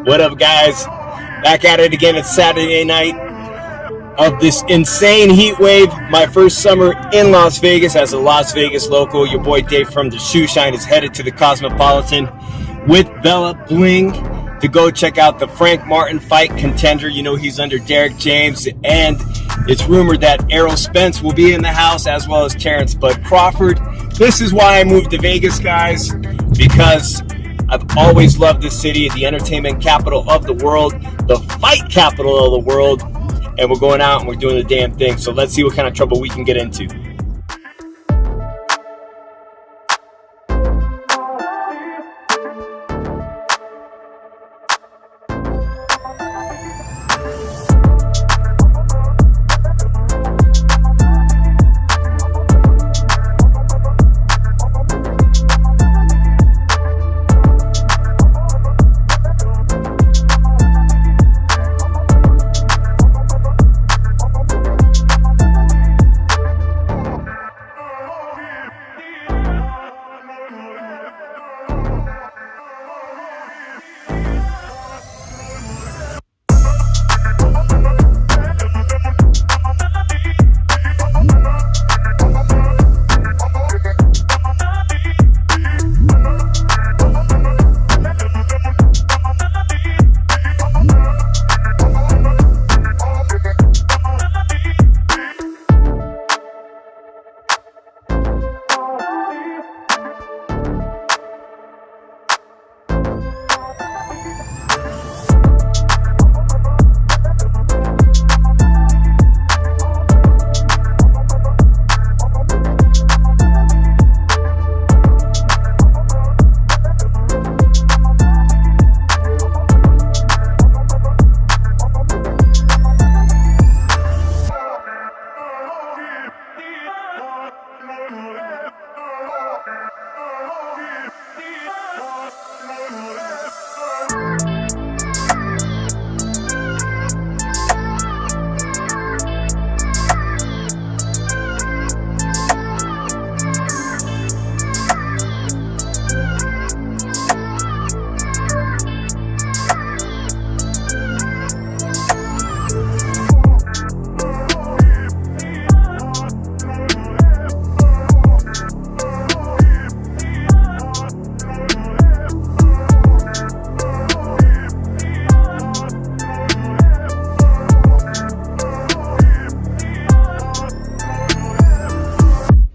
What up, guys? Back at it again. It's Saturday night of this insane heat wave. My first summer in Las Vegas as a Las Vegas local. Your boy Dave from the Shoe Shine is headed to the Cosmopolitan with Bella Bling to go check out the Frank Martin fight contender. You know he's under Derek James, and it's rumored that Errol Spence will be in the house as well as Terrence Bud Crawford. This is why I moved to Vegas, guys, because I've always loved this city, the entertainment capital of the world, the fight capital of the world, and we're going out and we're doing the damn thing. So let's see what kind of trouble we can get into.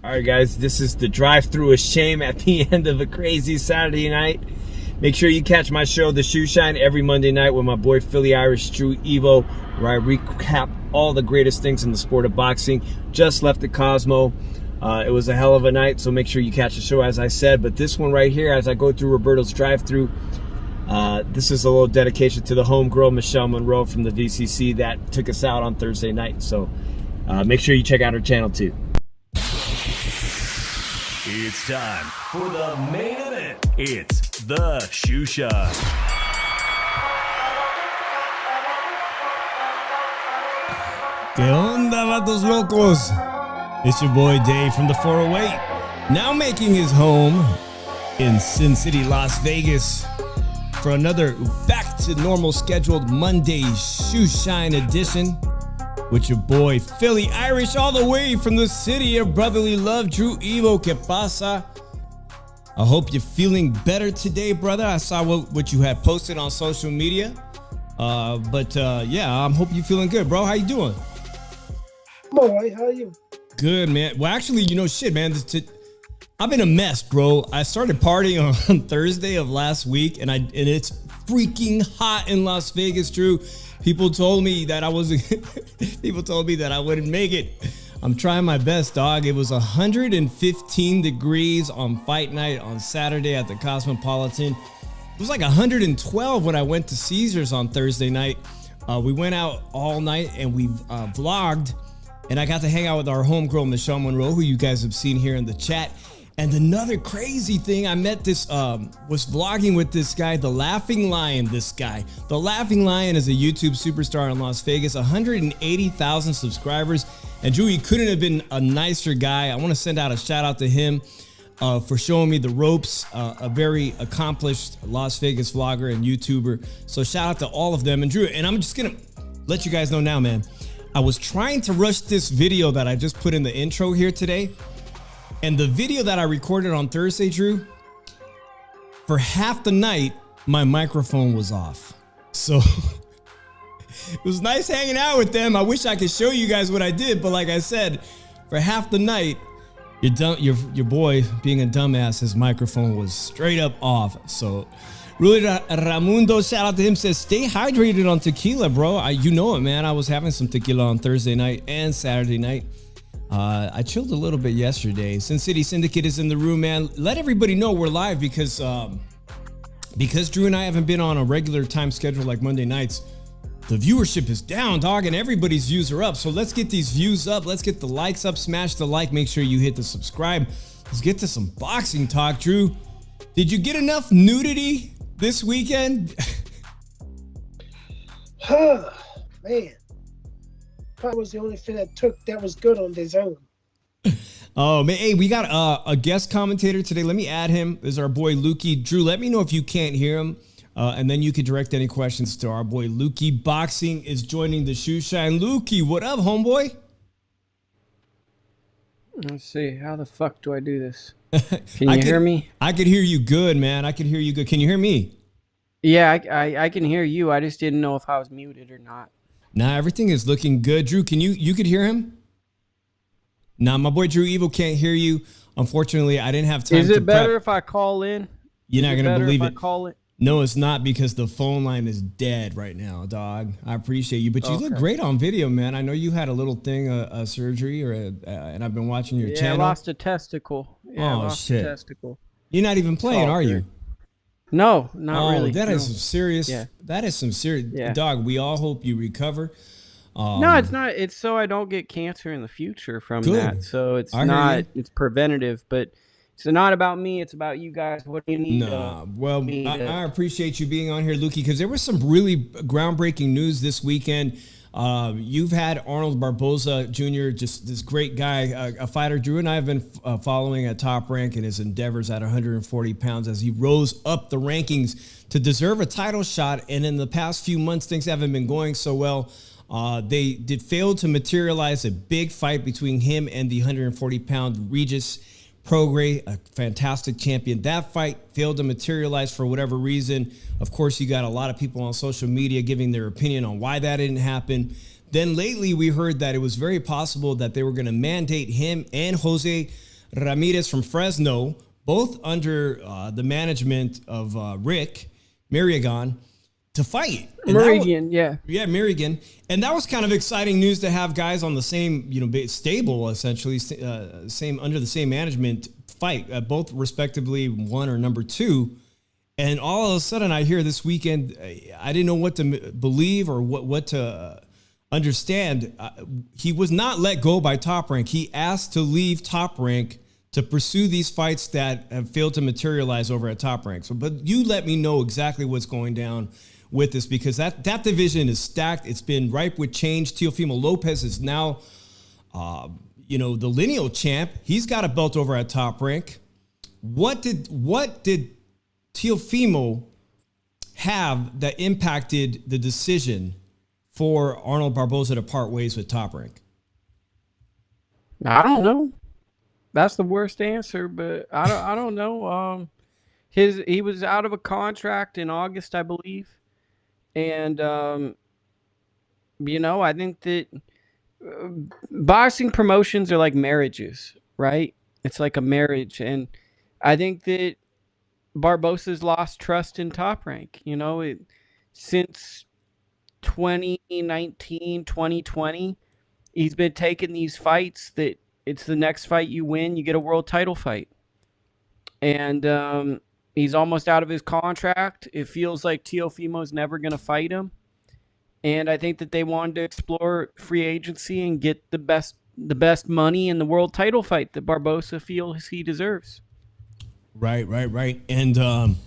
Alright guys, this is the drive-through of shame at the end of a crazy Saturday night. Make sure you catch my show, The Shoe Shine, every Monday night with my boy Philly Irish Drew Evo, where I recap all the greatest things in the sport of boxing. Just left the Cosmo. It was a hell of a night, so make sure you catch the show, as I said. But this one right here, as I go through Roberto's drive-through, this is a little dedication to the homegirl, Michelle Monroe from the VCC, that took us out on Thursday night. So make sure you check out her channel too. It's time for the main event. It's The Shoe Shine. ¿Qué onda, vatos locos? It's your boy Dave from the 408, now making his home in Sin City, Las Vegas, for another back to normal scheduled Monday Shoe Shine edition with your boy Philly Irish, all the way from the city of brotherly love, Drew Evo. Que pasa? I hope you're feeling better today, brother. I saw what you had posted on social media. Yeah, I'm hope you're feeling good, bro. How you doing? I'm all right. How are you? Good, man. Well, actually, shit, man. I've been a mess, bro. I started partying on Thursday of last week, and it's freaking hot in Las Vegas, Drew. People told me that people told me that I wouldn't make it. I'm trying my best, dog. It was 115 degrees on fight night on Saturday at the Cosmopolitan. It was like 112 when I went to Caesars on Thursday night. We went out all night and we vlogged, and I got to hang out with our homegirl, Michelle Monroe, who you guys have seen here in the chat. And another crazy thing, I met was vlogging with this guy, The Laughing Lion. The Laughing Lion is a YouTube superstar in Las Vegas, 180,000 subscribers. And Drew, he couldn't have been a nicer guy. I want to send out a shout out to him for showing me the ropes, a very accomplished Las Vegas vlogger and YouTuber. So shout out to all of them. And Drew, and I'm just going to let you guys know now, man, I was trying to rush this video that I just put in the intro here today. And the video that I recorded on Thursday, Drew, for half the night, my microphone was off. So it was nice hanging out with them. I wish I could show you guys what I did, but like I said, for half the night, your boy, being a dumbass, his microphone was straight up off. So really, Ramundo, shout out to him, says, stay hydrated on tequila, bro. You know it, man. I was having some tequila on Thursday night and Saturday night. I chilled a little bit yesterday. Sin City Syndicate is in the room, man. Let everybody know we're live because Drew and I haven't been on a regular time schedule like Monday nights. The viewership is down, dog, and everybody's views are up. So let's get these views up. Let's get the likes up. Smash the like. Make sure you hit the subscribe. Let's get to some boxing talk, Drew. Did you get enough nudity this weekend? Man. Probably was the only thing that was good on his own. Oh man, hey, we got a guest commentator today. Let me add him. This is our boy Lukey. Drew, let me know if you can't hear him, and then you can direct any questions to our boy Lukey. Boxing is joining the Shoe Shine. Lukey, what up, homeboy? Let's see. How the fuck do I do this? Can you hear me? I can hear you good, man. I can hear you good. Can you hear me? Yeah, I can hear you. I just didn't know if I was muted or not. Nah, everything is looking good. Drew, you could hear him? Nah, my boy Drew Evil can't hear you. Unfortunately, I didn't have time to prep. Is it better if I call in? You're not going to believe it. Call it? No, it's not, because the phone line is dead right now, dog. I appreciate you, but you look great on video, man. I know you had a little thing, a surgery, and I've been watching your channel. Yeah, I lost a testicle. Yeah, oh, shit. A testicle. You're not even playing, are you? No, not really. That is some serious. Yeah. That is some serious. Yeah. Dog, we all hope you recover. No, it's not. It's so I don't get cancer in the future from that. So it's not. It's preventative, but it's not about me. It's about you guys. What do you need? Well, I appreciate you being on here, Lukey, because there was some really groundbreaking news this weekend. You've had Arnold Barboza Jr., just this great guy, a fighter Drew and I have been following at Top Rank in his endeavors at 140 pounds as he rose up the rankings to deserve a title shot. And in the past few months, things haven't been going so well. They did fail to materialize a big fight between him and the 140-pound Regis Prograis, a fantastic champion. That fight failed to materialize for whatever reason. Of course, you got a lot of people on social media giving their opinion on why that didn't happen. Then lately, we heard that it was very possible that they were going to mandate him and Jose Ramirez from Fresno, both under the management of Rick Marigan, to fight. Marigan, yeah. Yeah, Marigan. And that was kind of exciting news to have guys on the same, stable, essentially, under the same management fight, both respectively 1 or number 2. And all of a sudden I hear this weekend, I didn't know what to believe or what to understand. He was not let go by Top Rank. He asked to leave Top Rank to pursue these fights that have failed to materialize over at Top Rank. So, but you let me know exactly what's going down with this, because that division is stacked. It's been ripe with change. Teofimo Lopez is now, the lineal champ. He's got a belt over at Top Rank. What did Teofimo have that impacted the decision for Arnold Barboza to part ways with Top Rank? I don't know. That's the worst answer, but I don't know. He was out of a contract in August, I believe, and I think that uh, boxing promotions are like marriages, right? It's like a marriage, and I think that Barbosa's lost trust in Top Rank. Since 2019, 2020, he's been taking these fights that it's the next fight you win, you get a world title fight. And he's almost out of his contract. It feels like Teofimo's never going to fight him. And I think that they wanted to explore free agency and get the best money in the world title fight that Barbosa feels he deserves. Right. And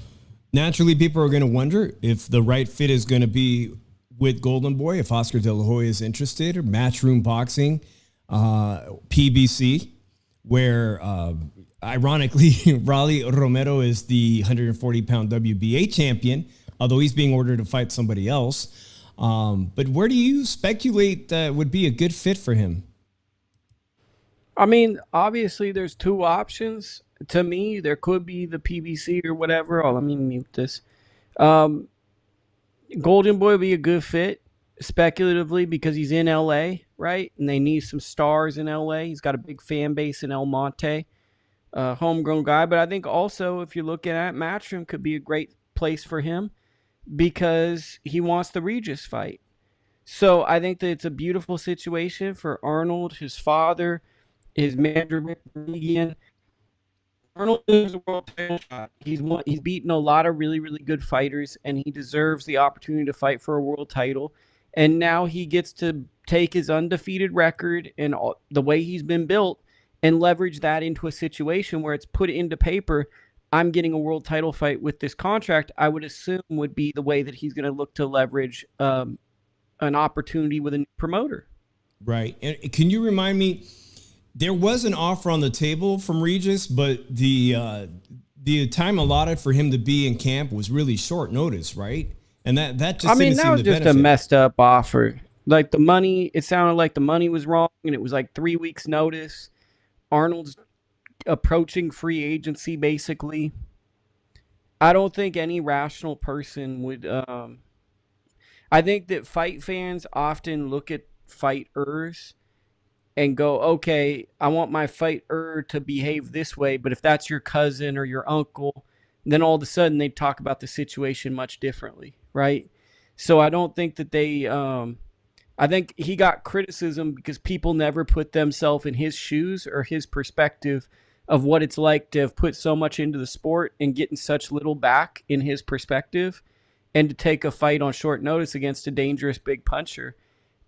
naturally, people are going to wonder if the right fit is going to be with Golden Boy, if Oscar De La Hoya is interested, or Matchroom Boxing, PBC, where ironically, Rolly Romero is the 140-pound WBA champion, although he's being ordered to fight somebody else. But where do you speculate that would be a good fit for him? I mean, obviously, there's two options. To me, there could be the PBC or whatever. Oh, let me mute this. Golden Boy would be a good fit, speculatively, because he's in LA, right? And they need some stars in LA. He's got a big fan base in El Monte, homegrown guy. But I think also, if you're looking at Matchroom, could be a great place for him because he wants the Regis fight. So I think that it's a beautiful situation for Arnold, his father, his manager, Rick Regan. Arnold is a world title shot. He's beaten a lot of really, really good fighters, and he deserves the opportunity to fight for a world title. And now he gets to take his undefeated record and the way he's been built and leverage that into a situation where it's put into paper. I'm getting a world title fight with this contract. I would assume would be the way that he's going to look to leverage an opportunity with a new promoter. Right. And can you remind me? There was an offer on the table from Regis, but the time allotted for him to be in camp was really short notice, right? And that just that was just benefit. A messed up offer. Like the money, it sounded like the money was wrong, and it was like 3 weeks notice. Arnold's approaching free agency, basically. I don't think any rational person would. I think that fight fans often look at fighters and go, okay, I want my fighter to behave this way, but if that's your cousin or your uncle, then all of a sudden they talk about the situation much differently, right? So I don't think that they I think he got criticism because people never put themselves in his shoes or his perspective of what it's like to have put so much into the sport and getting such little back in his perspective, and to take a fight on short notice against a dangerous big puncher.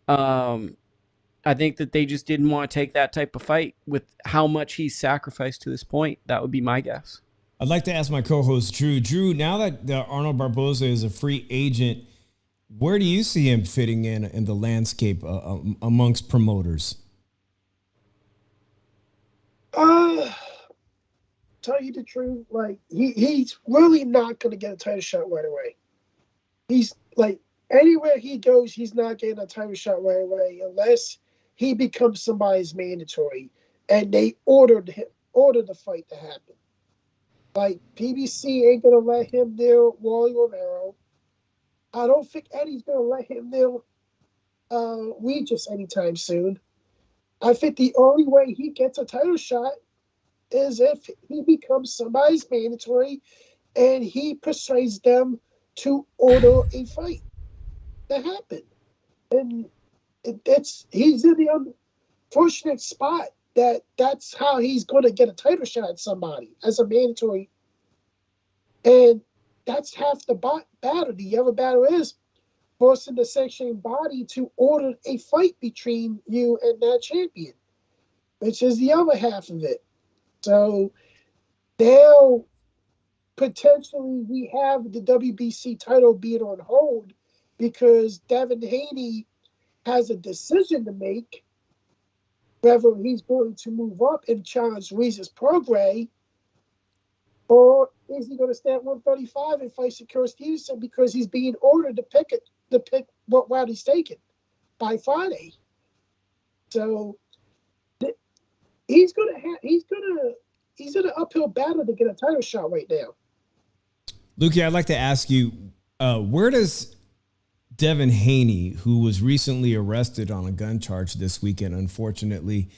I think that they just didn't want to take that type of fight with how much he's sacrificed to this point. That would be my guess. I'd like to ask my co-host, Drew. Drew, now that Arnold Barbosa is a free agent, where do you see him fitting in the landscape amongst promoters? Tell you the truth, like he's really not going to get a title shot right away. He's like, anywhere he goes, he's not getting a title shot right away unless he becomes somebody's mandatory and they order the fight to happen. Like, PBC ain't gonna let him deal Wally Romero. I don't think Eddie's gonna let him deal Regis anytime soon. I think the only way he gets a title shot is if he becomes somebody's mandatory and he persuades them to order a fight to happen. And he's in the unfortunate spot that's how he's going to get a title shot at somebody as a mandatory. And that's half the battle. The other battle is forcing the sanctioning body to order a fight between you and that champion, which is the other half of it. So now potentially we have the WBC title being on hold because Devin Haney has a decision to make whether he's going to move up and challenge Regis Prograis, or is he going to stay at 135 and fight Shakur Stevenson because he's being ordered to pick what route he's taking by Friday. So he's in an uphill battle to get a title shot right now. Lukey, I'd like to ask you, where does Devin Haney, who was recently arrested on a gun charge this weekend, unfortunately,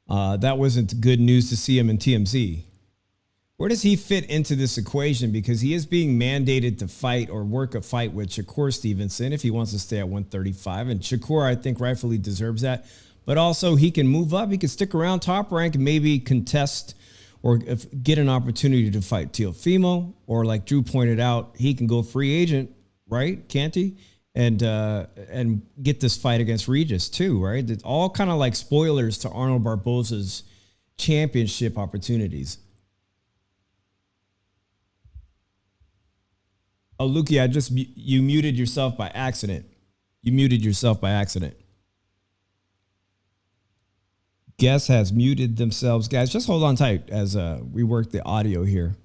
that wasn't good news to see him in TMZ. Where does he fit into this equation? Because he is being mandated to fight or work a fight with Shakur Stevenson if he wants to stay at 135. And Shakur, I think, rightfully deserves that. But also, he can move up. He can stick around Top Rank and maybe contest or get an opportunity to fight Teofimo. Or like Drew pointed out, he can go free agent, right? Can't he? And get this fight against Regis too, right? It's all kind of like spoilers to Arnold Barboza's championship opportunities. Oh, Lukey, you muted yourself by accident. Guest has muted themselves. Guys, just hold on tight as we work the audio here.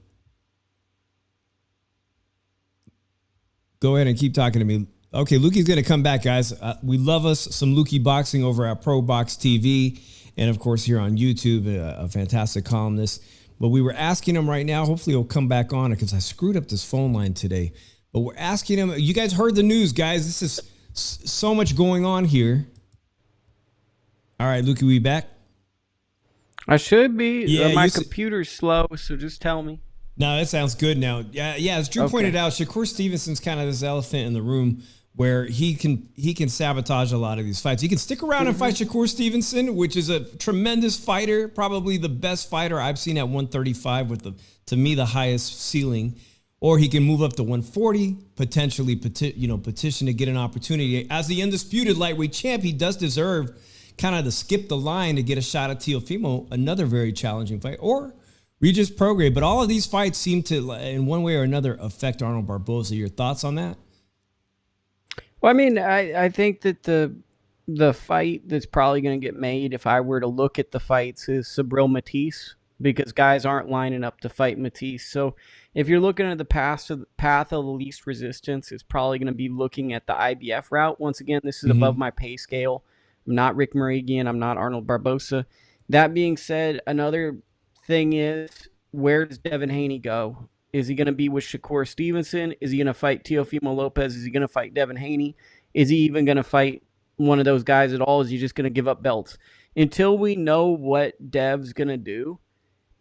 Go ahead and keep talking to me. Okay, Lukey's going to come back, guys. We love us some Lukey Boxing over at Pro Box TV and, of course, here on YouTube, a fantastic columnist. But we were asking him right now. Hopefully he'll come back on because I screwed up this phone line today. But we're asking him. You guys heard the news, guys. This is so much going on here. All right, Lukey, we back? I should be. Yeah, My computer's slow, so just tell me. No, that sounds good now. Yeah. As Drew pointed out, Shakur Stevenson's kind of this elephant in the room where he can sabotage a lot of these fights. He can stick around and fight Shakur Stevenson, which is a tremendous fighter, probably the best fighter I've seen at 135 with to me the highest ceiling. Or he can move up to 140, potentially petition to get an opportunity. As the undisputed lightweight champ, he does deserve kind of to skip the line to get a shot at Teofimo, another very challenging fight, or Regis Prograis. But all of these fights seem to, in one way or another, affect Arnold Barboza. Your thoughts on that? Well, I mean, I think that the fight that's probably going to get made, if I were to look at the fights, is Subriel Matisse, because guys aren't lining up to fight Matisse. So if you're looking at the path of the least resistance, it's probably going to be looking at the IBF route. Once again, this is above my pay scale. I'm not Rick Moragian. I'm not Arnold Barboza. That being said, another thing is, where does Devin Haney go? Is he going to be with Shakur Stevenson? Is he going to fight Teofimo Lopez? Is he going to fight Devin Haney? Is he even going to fight one of those guys at all? Is he just going to give up belts? Until we know what Dev's going to do,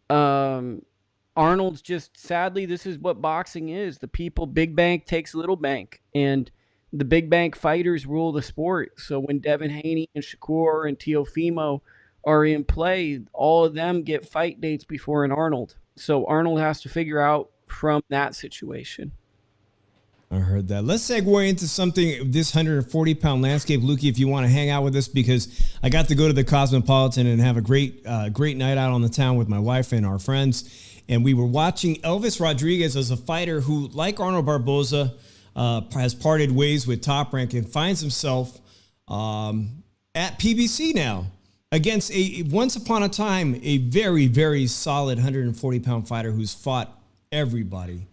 Arnold's just, sadly, this is what boxing is. The people, big bank takes little bank, and the big bank fighters rule the sport. So when Devin Haney and Shakur and Teofimo are in play, all of them get fight dates before an Arnold. So Arnold has to figure out from that situation. I heard that. Let's segue into something, this 140-pound landscape. Lukey, if you want to hang out with us, because I got to go to the Cosmopolitan and have a great night out on the town with my wife and our friends. And we were watching Elvis Rodriguez as a fighter who, like Arnold Barboza, has parted ways with Top Rank and finds himself at PBC now against once upon a time, a very, very solid 140-pound fighter who's fought everybody.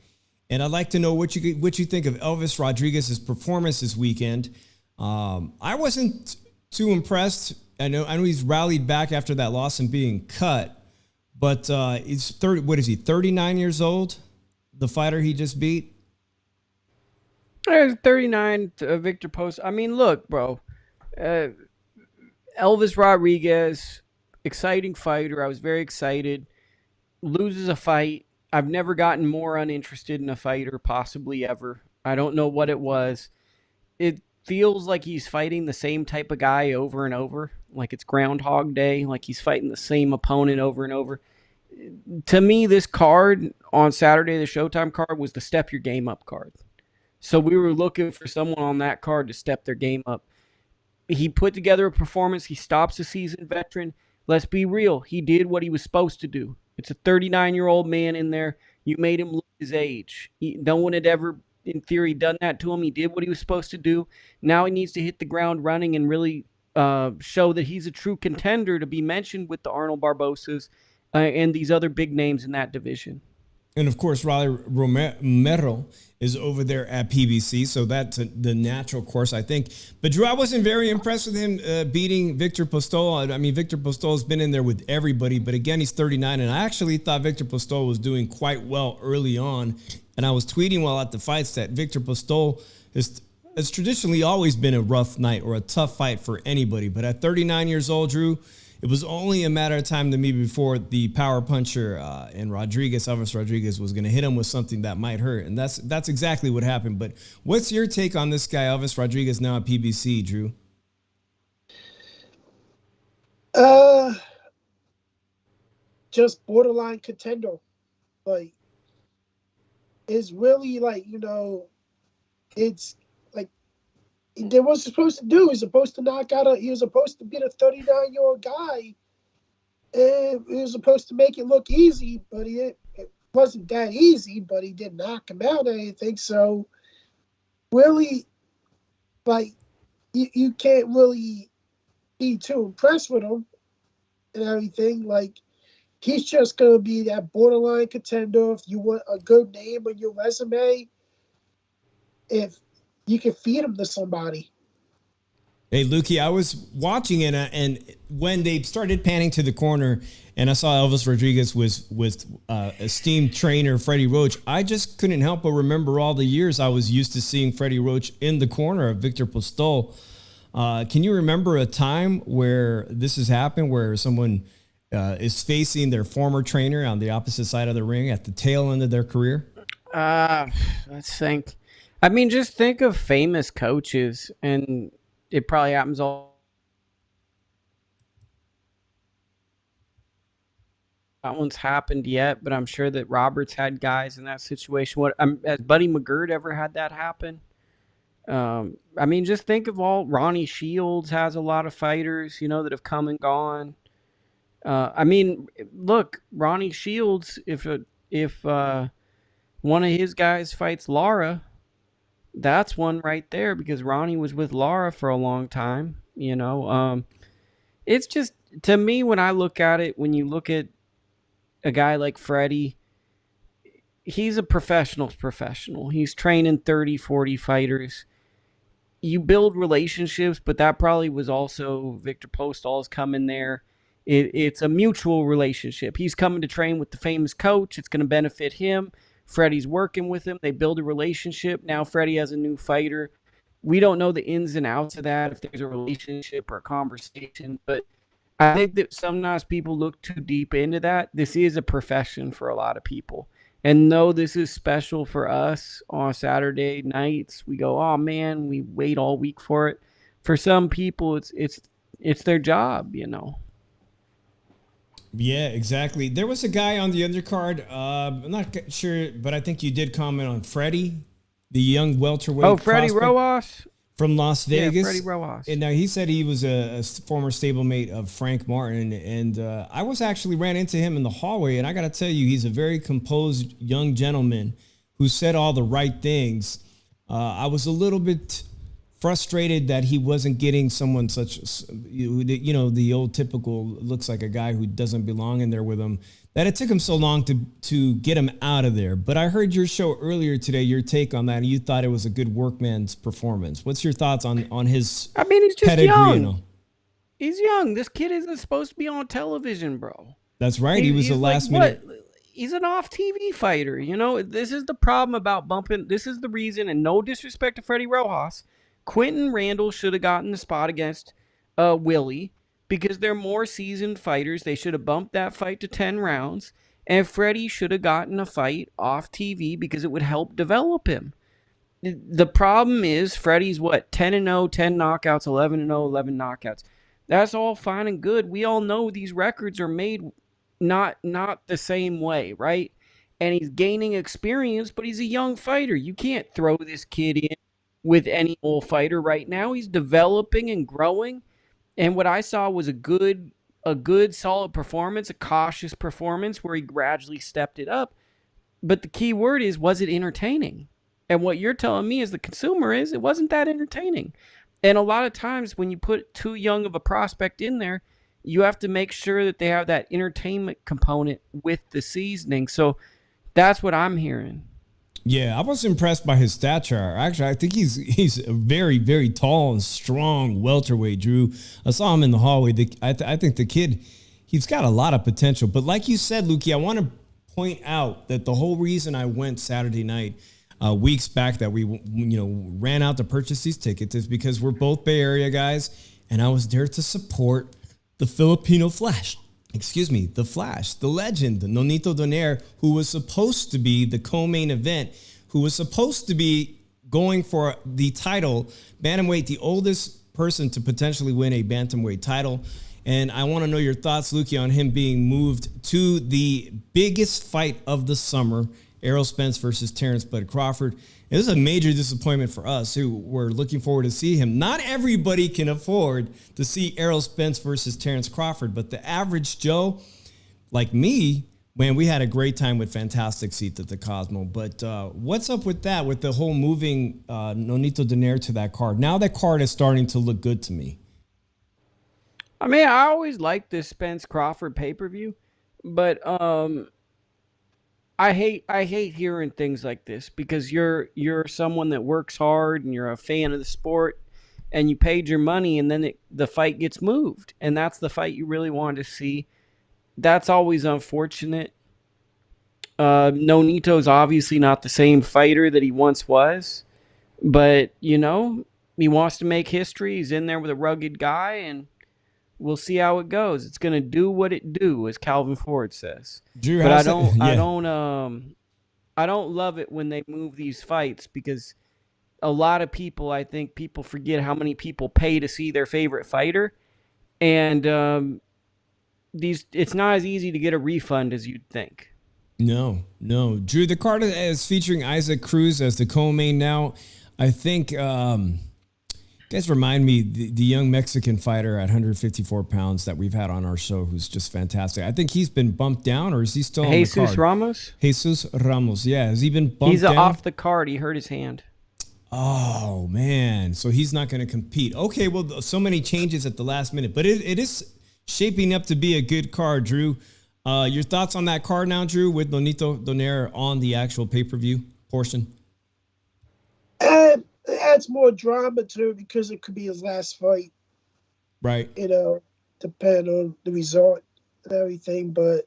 And I'd like to know what you think of Elvis Rodriguez's performance this weekend. I wasn't too impressed. I know he's rallied back after that loss and being cut, but he's 30. What is he? 39 years old. The fighter he just beat. 39. Victor Post. I mean, look, bro. Elvis Rodriguez, exciting fighter. I was very excited. Loses a fight. I've never gotten more uninterested in a fighter, possibly ever. I don't know what it was. It feels like he's fighting the same type of guy over and over, like it's Groundhog Day, like he's fighting the same opponent over and over. To me, this card on Saturday, the Showtime card, was the step your game up card. So we were looking for someone on that card to step their game up. He put together a performance. He stops a seasoned veteran. Let's be real. He did what he was supposed to do. It's a 39-year-old man in there. You made him look his age. No one had ever, in theory, done that to him. He did what he was supposed to do. Now he needs to hit the ground running and really show that he's a true contender to be mentioned with the Arnold Barbosas and these other big names in that division. And of course, Raleigh Romero is over there at PBC, so that's the natural course, I think. But Drew, I wasn't very impressed with him beating Victor Postol. I mean, Victor Postol's been in there with everybody, but again, he's 39, and I actually thought Victor Postol was doing quite well early on. And I was tweeting while at the fights that Victor Postol has traditionally always been a rough night or a tough fight for anybody. But at 39 years old, Drew, it was only a matter of time to me before the power puncher and Elvis Rodriguez was going to hit him with something that might hurt. And that's exactly what happened. But what's your take on this guy, Elvis Rodriguez, now at PBC, Drew? Just borderline contender. Like, it's really like, it's like they was supposed to do. He was supposed to he was supposed to beat a 39-year-old guy, and he was supposed to make it look easy, but it wasn't that easy, but he didn't knock him out or anything. So really, like, you can't really be too impressed with him and everything. Like, he's just going to be that borderline contender. If you want a good name on your resume, if you can feed him to somebody. Hey, Lukey, I was watching it, and when they started panning to the corner and I saw Elvis Rodriguez with esteemed trainer Freddie Roach, I just couldn't help but remember all the years I was used to seeing Freddie Roach in the corner of Victor Postol. Can you remember a time where this has happened, where someone is facing their former trainer on the opposite side of the ring at the tail end of their career? Let's think. I mean, just think of famous coaches, and it probably happens all. That one's happened yet, but I'm sure that Roberts had guys in that situation. Has Buddy McGirt ever had that happen? I mean, just think of Ronnie Shields has a lot of fighters, that have come and gone. I mean, look, Ronnie Shields, if one of his guys fights Lara, that's one right there, because Ronnie was with Lara for a long time, It's just, to me, when I look at it, when you look at a guy like Freddie, he's a professional's professional. He's training 30, 40 fighters. You build relationships, but that probably was also Victor Postol's coming there. It's a mutual relationship. He's coming to train with the famous coach. It's going to benefit him. Freddie's working with him. They build a relationship. Now Freddie has a new fighter. We don't know the ins and outs of that, if there's a relationship or a conversation. But I think that sometimes people look too deep into that. This is a profession for a lot of people. And though this is special for us on Saturday nights, we go, oh man, we wait all week for it. For some people, it's their job, Yeah, exactly. There was a guy on the undercard. I'm not sure, but I think you did comment on Freddie, the young welterweight. Oh, Freddie Rojas from Las Vegas. Yeah, Freddie Rojas. And now he said he was a former stablemate of Frank Martin, and I actually ran into him in the hallway, and I got to tell you, he's a very composed young gentleman who said all the right things. I was a little bit frustrated that he wasn't getting someone such, the old typical, looks like a guy who doesn't belong in there with him, that it took him so long to get him out of there. But I heard your show earlier today, your take on that, and you thought it was a good workman's performance. What's your thoughts on his I mean, he's just pedigree? young. He's young. This kid isn't supposed to be on television, bro. That's right. He was a last minute. He's an off-TV fighter. This is the problem about bumping. This is the reason, and no disrespect to Freddie Rojas, Quentin Randall should have gotten the spot against Willie, because they're more seasoned fighters. They should have bumped that fight to 10 rounds. And Freddie should have gotten a fight off TV, because it would help develop him. The problem is Freddie's 10-0, 10 knockouts, 11-0, 11 knockouts. That's all fine and good. We all know these records are made not the same way, right? And he's gaining experience, but he's a young fighter. You can't throw this kid in with any old fighter right now. He's developing and growing. And what I saw was a good, solid performance, a cautious performance where he gradually stepped it up. But the key word is, was it entertaining? And what you're telling me as the consumer is, it wasn't that entertaining. And a lot of times when you put too young of a prospect in there, you have to make sure that they have that entertainment component with the seasoning. So That's what I'm hearing. Yeah, I was impressed by his stature. Actually, I think he's a very, very tall and strong welterweight, Drew. I saw him in the hallway. I think the kid, he's got a lot of potential. But like you said, Lukey, I want to point out that the whole reason I went Saturday night, weeks back, that we ran out to purchase these tickets is because we're both Bay Area guys, and I was there to support the Filipino Flash. Excuse me, the Flash, the legend, Nonito Donaire, who was supposed to be the co-main event, who was supposed to be going for the title, bantamweight, the oldest person to potentially win a bantamweight title. And I want to know your thoughts, Lukey, on him being moved to the biggest fight of the summer, Errol Spence versus Terrence Bud Crawford. It was a major disappointment for us who were looking forward to see him. Not everybody can afford to see Errol Spence versus Terrence Crawford, but the average Joe, like me, man, we had a great time with fantastic seats at the Cosmo. But what's up with that, with the whole moving Nonito Donaire to that card? Now that card is starting to look good to me. I mean, I always liked this Spence Crawford pay-per-view, but I hate hearing things like this because you're someone that works hard and you're a fan of the sport and you paid your money and then the fight gets moved and that's the fight you really wanted to see. That's always unfortunate. Nonito's obviously not the same fighter that he once was, but he wants to make history. He's in there with a rugged guy and we'll see how it goes. It's going to do what it do, as Calvin Ford says. Drew, but I don't love it when they move these fights because a lot of people, I think people forget how many people pay to see their favorite fighter. And it's not as easy to get a refund as you'd think. No. Drew, the card is featuring Isaac Cruz as the co-main now. I think... You guys remind me, the young Mexican fighter at 154 pounds that we've had on our show, who's just fantastic. I think he's been bumped down, or is he still on the card? Jesus Ramos, yeah. Has he been bumped down? He's off the card. He hurt his hand. Oh, man. So he's not going to compete. Okay, well, so many changes at the last minute. But it is shaping up to be a good card, Drew. Your thoughts on that card now, Drew, with Nonito Donaire on the actual pay-per-view portion? It adds more drama to it because it could be his last fight. Right. Depending on the result and everything. But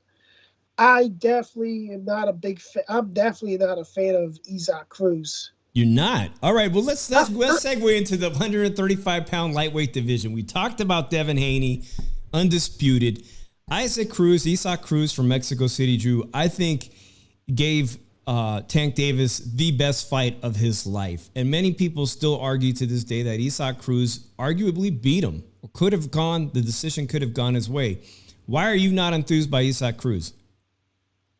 I definitely am not a big fan. I'm definitely not a fan of Isaac Cruz. You're not? All right, well, let's segue into the 135-pound lightweight division. We talked about Devin Haney, undisputed. Isaac Cruz from Mexico City, Drew, I think gave Tank Davis the best fight of his life. And many people still argue to this day that Isaac Cruz arguably beat him. Or the decision could have gone his way. Why are you not enthused by Isaac Cruz?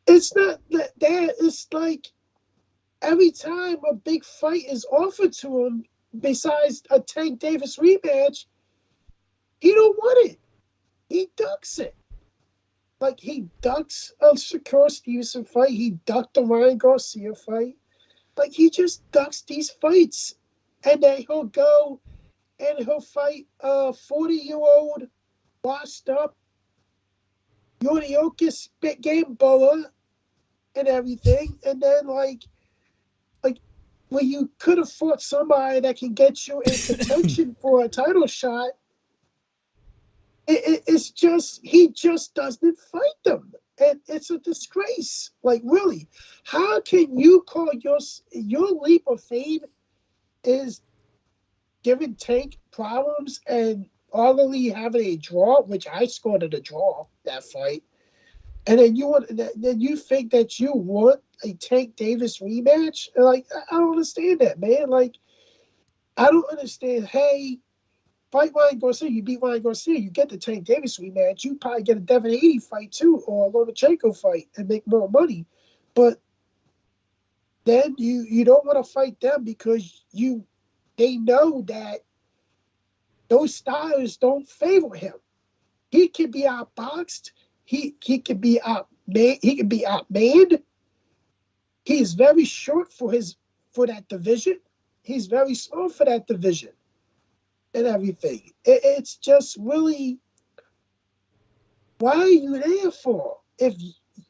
It's not that. It's like every time a big fight is offered to him, besides a Tank Davis rematch, he don't want it. He ducks it. Like, he ducks a Shakur Stevenson fight. He ducked the Ryan Garcia fight. Like, he just ducks these fights. And then he'll go and he'll fight a 40-year-old washed up Yuriokis game bowler and everything. And then, like when you could have fought somebody that can get you in contention for a title shot, it's just, he just doesn't fight them. And it's a disgrace. Like, really, how can you call your leap of fame is giving Tank problems and arguably having a draw, which I scored at a draw, that fight. And then you think that you want a Tank Davis rematch? Like, I don't understand that, man. Like, I don't understand. Hey, fight Ryan Garcia, you beat Ryan Garcia, you get the Tank Davis rematch, you probably get a Devin Haney fight too, or a Lomachenko fight and make more money. But then you don't want to fight them because they know that those styles don't favor him. He can be outboxed. He can be outmanned. He is very short for that division. He's very small for that division and everything. It's just really, why are you there for? If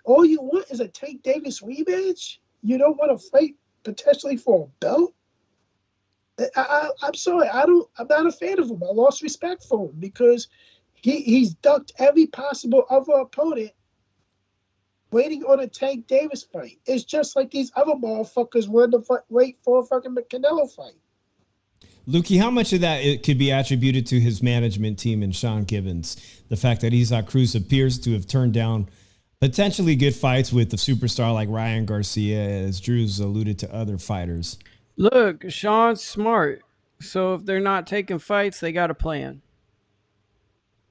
all you want is a Tank Davis rematch. You don't want to fight potentially for a belt. I'm sorry. I'm not a fan of him. I lost respect for him because he's ducked every possible other opponent waiting on a Tank Davis fight. It's just like these other motherfuckers wanting to wait for a fucking Canelo fight. Lukey, how much of that it could be attributed to his management team and Sean Gibbons? The fact that Isaac Cruz appears to have turned down potentially good fights with a superstar like Ryan Garcia, as Drew's alluded to other fighters. Look, Sean's smart. So if they're not taking fights, they got a plan.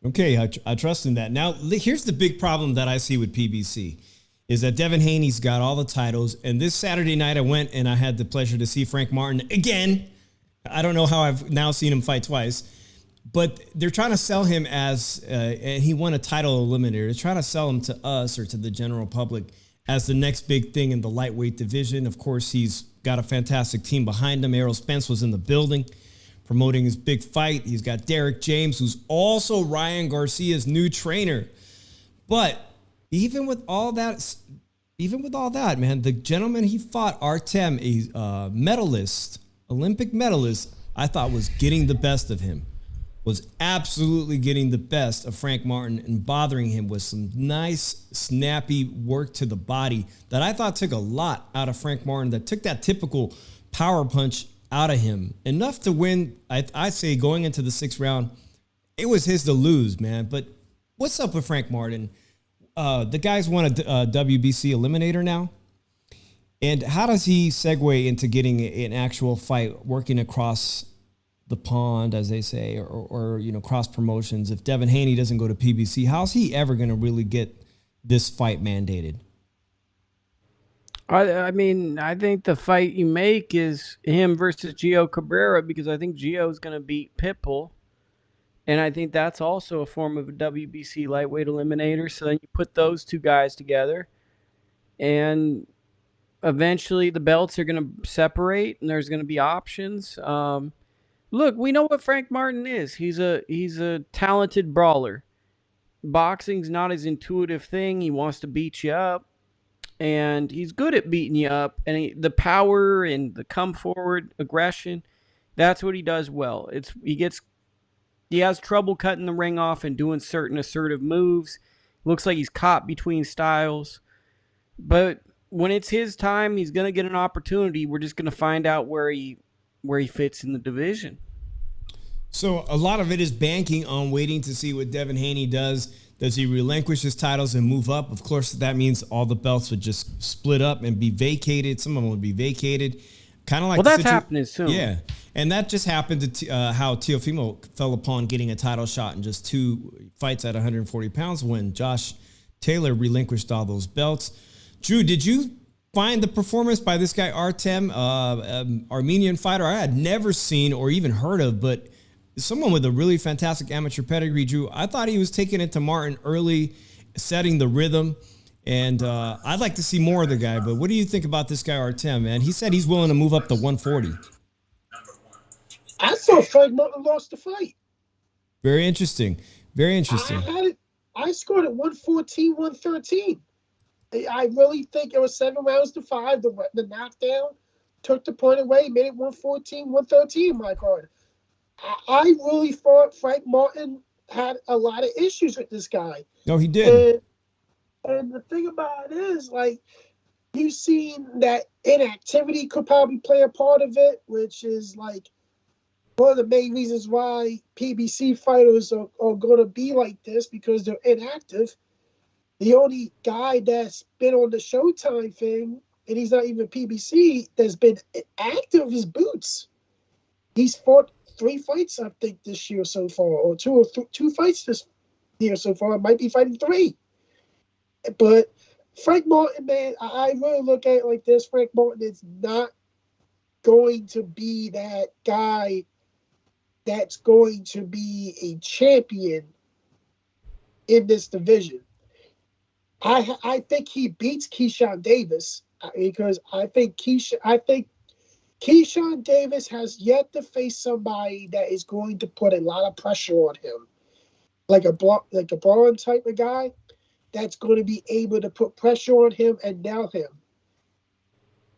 Okay, I trust in that. Now, here's the big problem that I see with PBC is that Devin Haney's got all the titles. And this Saturday night, I went and I had the pleasure to see Frank Martin again. I don't know how I've now seen him fight twice, but they're trying to sell him as, and he won a title eliminator. They're trying to sell him to us or to the general public as the next big thing in the lightweight division. Of course, he's got a fantastic team behind him. Errol Spence was in the building promoting his big fight. He's got Derek James, who's also Ryan Garcia's new trainer. But even with all that, man, the gentleman he fought, Artem, a medalist, Olympic medalist, I thought was getting the best of him, was absolutely getting the best of Frank Martin and bothering him with some nice, snappy work to the body that I thought took a lot out of Frank Martin, that took that typical power punch out of him. Enough to win, I'd say going into the 6th round, it was his to lose, man. But what's up with Frank Martin? The guy's won a WBC eliminator now. And how does he segue into getting an actual fight, working across the pond, as they say, or you know, cross promotions? If Devin Haney doesn't go to PBC, how's he ever going to really get this fight mandated? I mean, I think the fight you make is him versus Gio Cabrera, because I think Gio's going to beat Pitbull. And I think that's also a form of a WBC lightweight eliminator. So then you put those two guys together, and eventually the belts are going to separate and there's going to be options. Look, we know what Frank Martin is. He's a talented brawler. Boxing's not his intuitive thing. He wants to beat you up, and he's good at beating you up. And the power and the come forward aggression, that's what he does well. He has trouble cutting the ring off and doing certain assertive moves. Looks like he's caught between styles. But when it's his time, he's going to get an opportunity. We're just going to find out where he fits in the division. So a lot of it is banking on waiting to see what Devin Haney does. Does he relinquish his titles and move up? Of course, that means all the belts would just split up and be vacated. Some of them would be vacated. Kind of like, well, that's happening soon. Yeah. And that just happened to how Teofimo fell upon getting a title shot in just 2 fights at 140 pounds when Josh Taylor relinquished all those belts. Drew, did you find the performance by this guy Artem, Armenian fighter I had never seen or even heard of, but someone with a really fantastic amateur pedigree, Drew? I thought he was taking it to Martin early, setting the rhythm, and I'd like to see more of the guy. But what do you think about this guy Artem, man? He said he's willing to move up to 140. I thought Frank Martin lost the fight. Very interesting. Very interesting. I scored at 114, 113. I really think it was 7 rounds to 5. The knockdown took the point away, made it 114, 113, my card. I really thought Frank Martin had a lot of issues with this guy. No, he did. And the thing about it is, like, you've seen that inactivity could probably play a part of it, which is, like, one of the main reasons why PBC fighters are going to be like this, because they're inactive. The only guy that's been on the Showtime thing, and he's not even PBC, that's been active is Boots. He's fought 3 fights, I think, this year so far, or 2 fights this year so far. Might be fighting 3. But Frank Martin, man, I really look at it like this. Frank Martin is not going to be that guy that's going to be a champion in this division. I think he beats Keyshawn Davis, because I think Keyshawn Davis has yet to face somebody that is going to put a lot of pressure on him, like a Braun type of guy. that's going to be able to put pressure on him and nail him.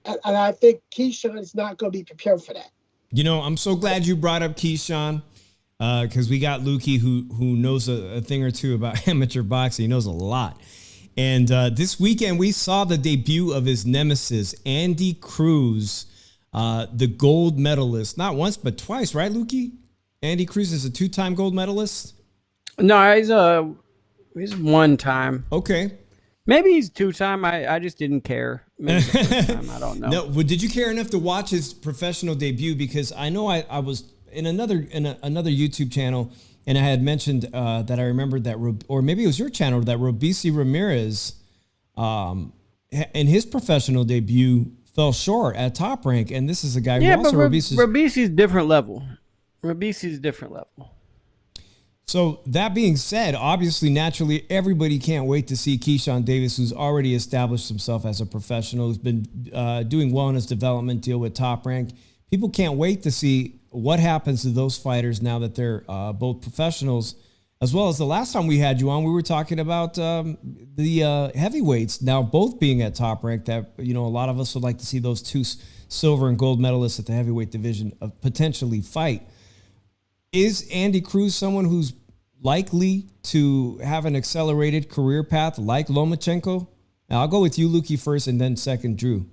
And I think Keyshawn is not going to be prepared for that. You know, I'm so glad you brought up Keyshawn because we got Lukey who knows a thing or two about amateur boxing. He knows a lot. And this weekend, we saw the debut of his nemesis, Andy Cruz, the gold medalist. Not once, but twice, right, Lukey? Andy Cruz is a 2-time gold medalist? No, he's one time. Okay. Maybe he's 2-time. I just didn't care. Maybe the first time. I don't know. No, but did you care enough to watch his professional debut? Because I know I was in another YouTube channel, and I had mentioned that I remembered that, or maybe it was your channel, that Robeisy Ramirez, in his professional debut, fell short at Top Rank, and this is a guy who also Robeisy's different level. Robeisy's different level. So that being said, obviously, naturally, everybody can't wait to see Keyshawn Davis, who's already established himself as a professional, who's been doing well in his development deal with Top Rank. People can't wait to see what happens to those fighters now that they're both professionals, as well as the last time we had you on, we were talking about the heavyweights now both being at Top Rank. That, you know, a lot of us would like to see those two silver and gold medalists at the heavyweight division potentially fight. Is Andy Cruz someone who's likely to have an accelerated career path like Lomachenko? Now, I'll go with you, Lukey, first, and then second, Drew.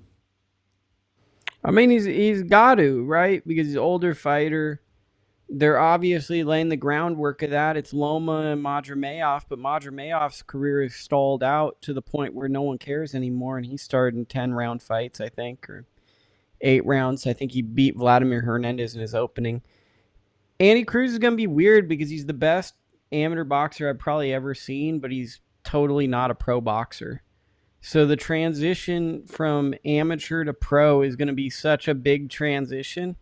I mean, he's got to, right? Because he's an older fighter. They're obviously laying the groundwork of that. It's Loma and Magomed, but Magomedov's career is stalled out to the point where no one cares anymore, and he started in 10-round fights, I think, or 8 rounds. I think he beat Vladimir Hernandez in his opening. Andy Cruz is going to be weird because he's the best amateur boxer I've probably ever seen, but he's totally not a pro boxer. So the transition from amateur to pro is going to be such a big transition,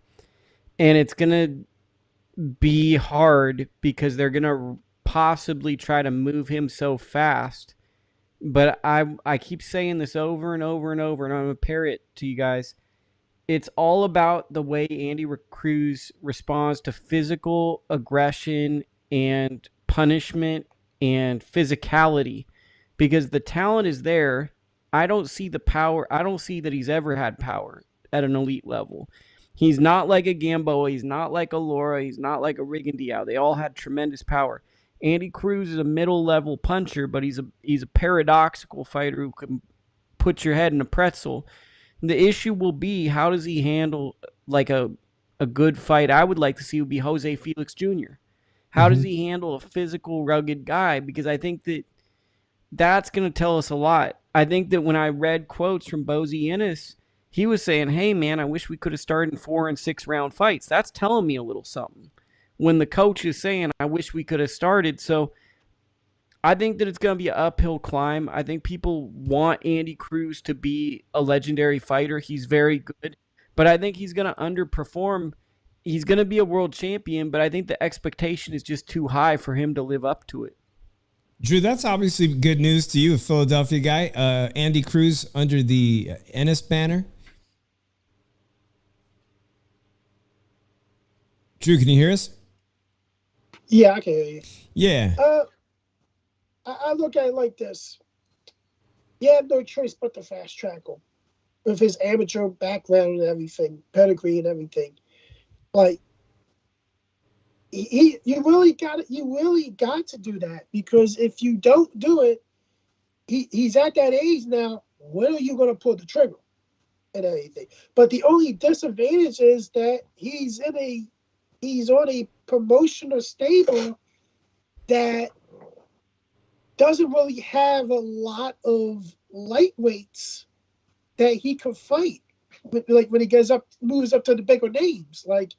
and it's going to be hard because they're going to possibly try to move him so fast. But I keep saying this over and over and over, and I'm going to parrot to you guys. It's all about the way Andy Cruz responds to physical aggression and punishment and physicality, because the talent is there. I don't see the power. I don't see that he's ever had power at an elite level. He's not like a Gamboa. He's not like a Laura. He's not like a Rigondeaux. They all had tremendous power. Andy Cruz is a middle-level puncher, but he's a paradoxical fighter who can put your head in a pretzel. The issue will be, how does he handle like a good fight? I would like to see would be Jose Felix Jr. How does he handle a physical, rugged guy? Because I think that's going to tell us a lot. I think that when I read quotes from Bozy Ennis, he was saying, hey, man, I wish we could have started in 4- and 6-round fights. That's telling me a little something. When the coach is saying, I wish we could have started. So I think that it's going to be an uphill climb. I think people want Andy Cruz to be a legendary fighter. He's very good, but I think he's going to underperform. He's going to be a world champion, but I think the expectation is just too high for him to live up to it. Drew, that's obviously good news to you, a Philadelphia guy. Andy Cruz under the Ennis banner. Drew, can you hear us? Yeah, I can hear you. Yeah. I look at it like this. He had no choice but to fast track him with his amateur background and everything, pedigree and everything. Like, you really got to do that, because if you don't do it, he's at that age now. When are you going to pull the trigger and everything? But the only disadvantage is that he's on a promotional stable that doesn't really have a lot of lightweights that he could fight. Like when he moves up to the bigger names, like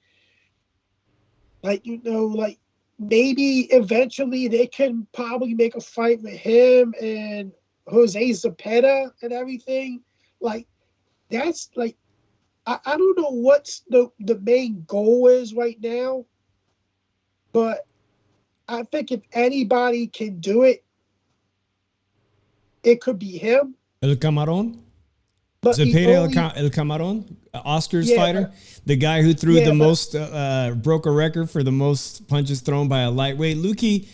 maybe eventually they can probably make a fight with him and Jose Zepeda and everything. Like, that's like, I don't know what's the main goal is right now, but I think if anybody can do it, it could be him. El Camarón? Zepeda El Camarón, Oscar's fighter, the guy who threw the most, broke a record for the most punches thrown by a lightweight. Lukey,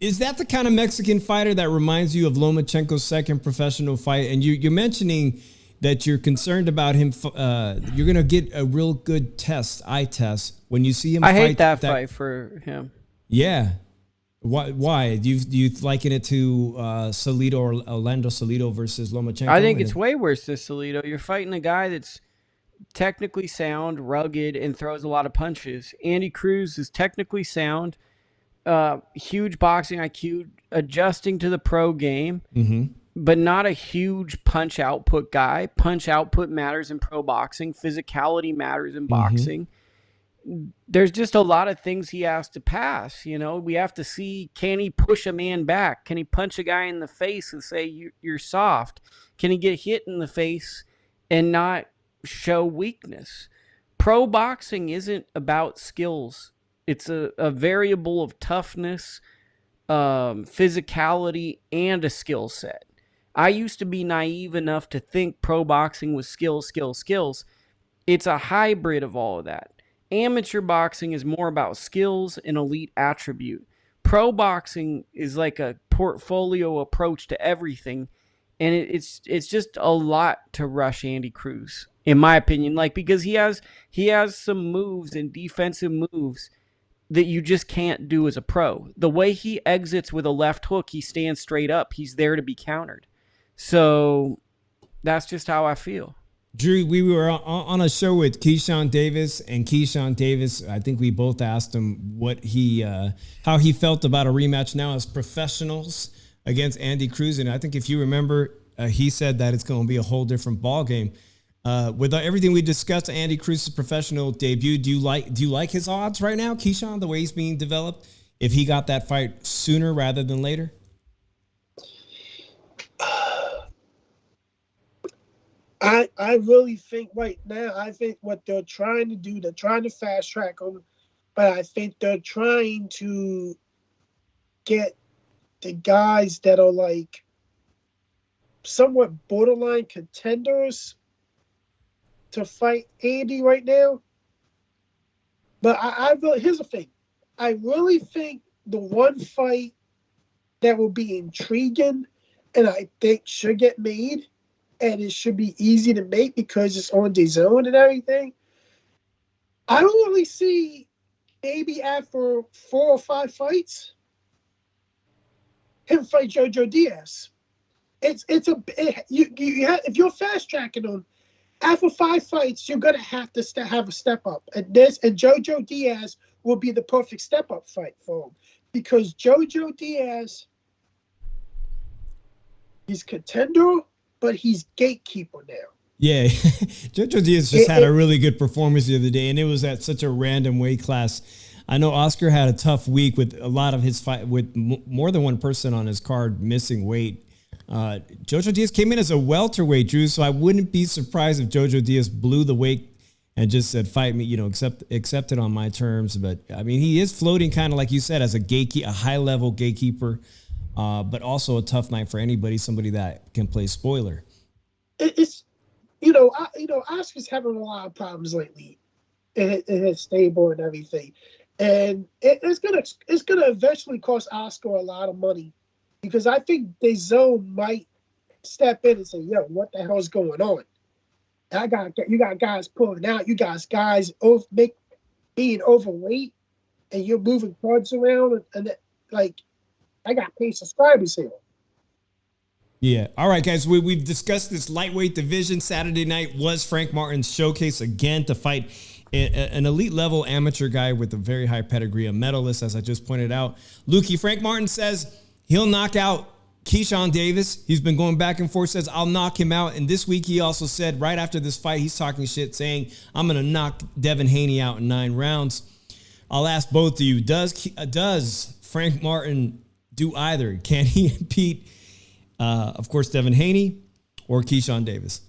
Is that the kind of Mexican fighter that reminds you of Lomachenko's second professional fight? And you're mentioning that you're concerned about him. You're going to get a real good eye test when you see him I fight. hate that fight for him. Yeah. Why? Do you liken it to Salido or Orlando Salido versus Lomachenko? I think it's way worse than Salido. You're fighting a guy that's technically sound, rugged, and throws a lot of punches. Andy Cruz is technically sound, huge boxing IQ, adjusting to the pro game, but not a huge punch output guy. Punch output matters in pro boxing. Physicality matters in boxing. There's just a lot of things he has to pass. You know, we have to see, can he push a man back? Can he punch a guy in the face and say, you're soft? Can he get hit in the face and not show weakness? Pro boxing isn't about skills. It's a variable of toughness, physicality, and a skill set. I used to be naive enough to think pro boxing was skills. It's a hybrid of all of that. Amateur boxing is more about skills and elite attribute. Pro boxing is like a portfolio approach to everything, and it's just a lot to rush Andy Cruz, in my opinion. Like, because he has some moves and defensive moves that you just can't do as a pro. The way he exits with a left hook, he stands straight up. He's there to be countered. So that's just how I feel. Drew, we were on a show with Keyshawn Davis, and Keyshawn Davis, I think we both asked him how he felt about a rematch now as professionals against Andy Cruz. And I think if you remember, he said that it's going to be a whole different ball game. With everything we discussed, Andy Cruz's professional debut, do you like his odds right now, Keyshawn, the way he's being developed? If he got that fight sooner rather than later? I really think right now, I think what they're trying to do, they're trying to fast track him, but I think they're trying to get the guys that are like somewhat borderline contenders to fight Andy right now. But here's the thing. I really think the one fight that will be intriguing and I think should get made, and it should be easy to make because it's on DAZN and everything. I don't really see, maybe after 4 or 5 fights, him fight Jojo Diaz. If you're fast tracking him, after 5 fights, you're gonna have to have a step up. And Jojo Diaz will be the perfect step up fight for him, because Jojo Diaz, he's contender, but he's gatekeeper now. Yeah, Jojo Diaz just had a really good performance the other day, and it was at such a random weight class. I know Oscar had a tough week with a lot of his fight, with more than one person on his card missing weight. Jojo Diaz came in as a welterweight, Drew, so I wouldn't be surprised if Jojo Diaz blew the weight and just said, fight me, accept it on my terms. But, I mean, he is floating kind of like you said as a high-level gatekeeper. But also a tough night for anybody, somebody that can play spoiler. Oscar's having a lot of problems lately in his stable and everything, and it's gonna eventually cost Oscar a lot of money, because I think DAZN might step in and say, "Yo, what the hell's going on? You got guys pulling out. You guys being overweight, and you're moving cards around, and I got paid subscribers here." Yeah. All right, guys. We've discussed this lightweight division. Saturday night was Frank Martin's showcase again to fight an elite level amateur guy with a very high pedigree, a medalist, as I just pointed out. Lukey, Frank Martin says he'll knock out Keyshawn Davis. He's been going back and forth, says I'll knock him out. And this week he also said right after this fight, he's talking shit, saying I'm going to knock Devin Haney out in 9 rounds. I'll ask both of you, does Frank Martin do either? Can he beat, of course, Devin Haney or Keyshawn Davis?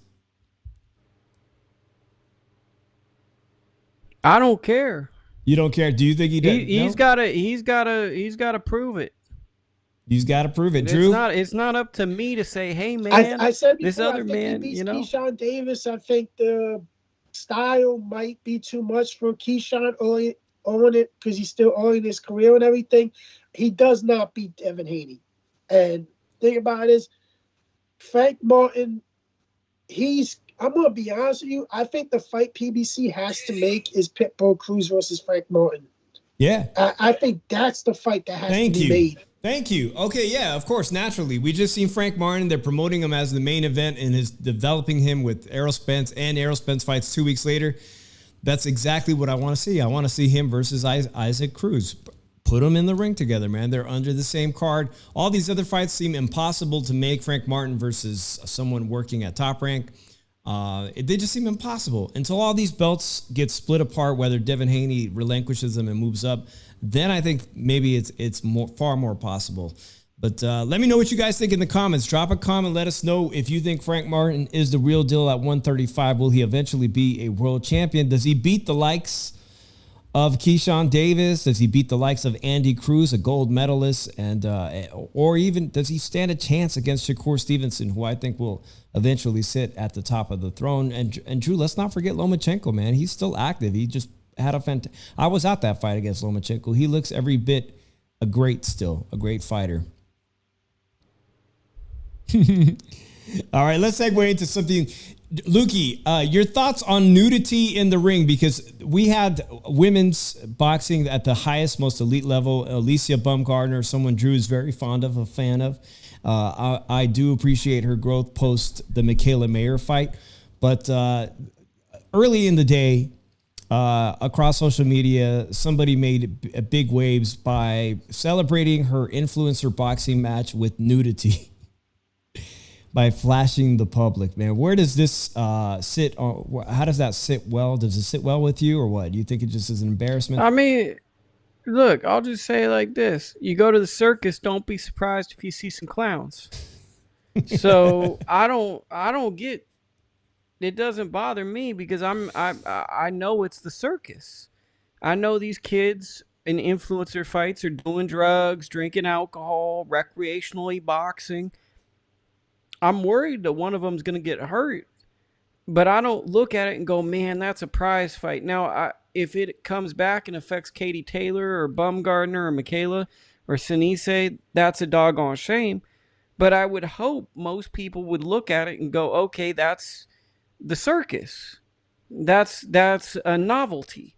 I don't care. You don't care? Do you think he does? He's gotta prove it. He's got to prove it, Drew. It's not up to me to say, hey man, I said before, this other I think man, he beats Keyshawn Davis. I think the style might be too much for Keyshawn on it because he's still early in his career and everything. he does not beat Devin Haney. And thing about it is, Frank Martin, I'm going to be honest with you, I think the fight PBC has to make is Pitbull Cruz versus Frank Martin. Yeah. I think that's the fight that has to be made. Thank you. Okay, yeah, of course, naturally. We just seen Frank Martin. They're promoting him as the main event and is developing him with Errol Spence, and Errol Spence fights 2 weeks later. That's exactly what I want to see. I want to see him versus Isaac Cruz. Put them in the ring together, man. They're under the same card. All these other fights seem impossible to make. Frank Martin versus someone working at Top Rank. They just seem impossible until all these belts get split apart, whether Devin Haney relinquishes them and moves up. Then I think maybe it's far more possible. But let me know what you guys think in the comments. Drop a comment. Let us know if you think Frank Martin is the real deal at 135. Will he eventually be a world champion? Does he beat the likes of Keyshawn Davis? Does he beat the likes of Andy Cruz, a gold medalist? And or even does he stand a chance against Shakur Stevenson, who I think will eventually sit at the top of the throne? And Drew, let's not forget Lomachenko, man. He's still active. He just had I was at that fight against Lomachenko. He looks every bit a great fighter. All right, let's segue into something. Lukey, your thoughts on nudity in the ring, because we had women's boxing at the highest, most elite level. Alicia Baumgardner, someone Drew is very fond of, a fan of. I do appreciate her growth post the Michaela Mayer fight. But early in the day, across social media, somebody made big waves by celebrating her influencer boxing match with nudity. By flashing the public, man. Where does this sit? How does that sit well? Does it sit well with you, or what? Do you think it just is an embarrassment? I mean, look, I'll just say it like this. You go to the circus, don't be surprised if you see some clowns. So I don't get, it doesn't bother me because I know it's the circus. I know these kids in influencer fights are doing drugs, drinking alcohol, recreationally boxing. I'm worried that one of them is going to get hurt, but I don't look at it and go, man, that's a prize fight. Now, if it comes back and affects Katie Taylor or Baumgardner or Michaela or Sinise, that's a doggone shame. But I would hope most people would look at it and go, okay, that's the circus. That's a novelty.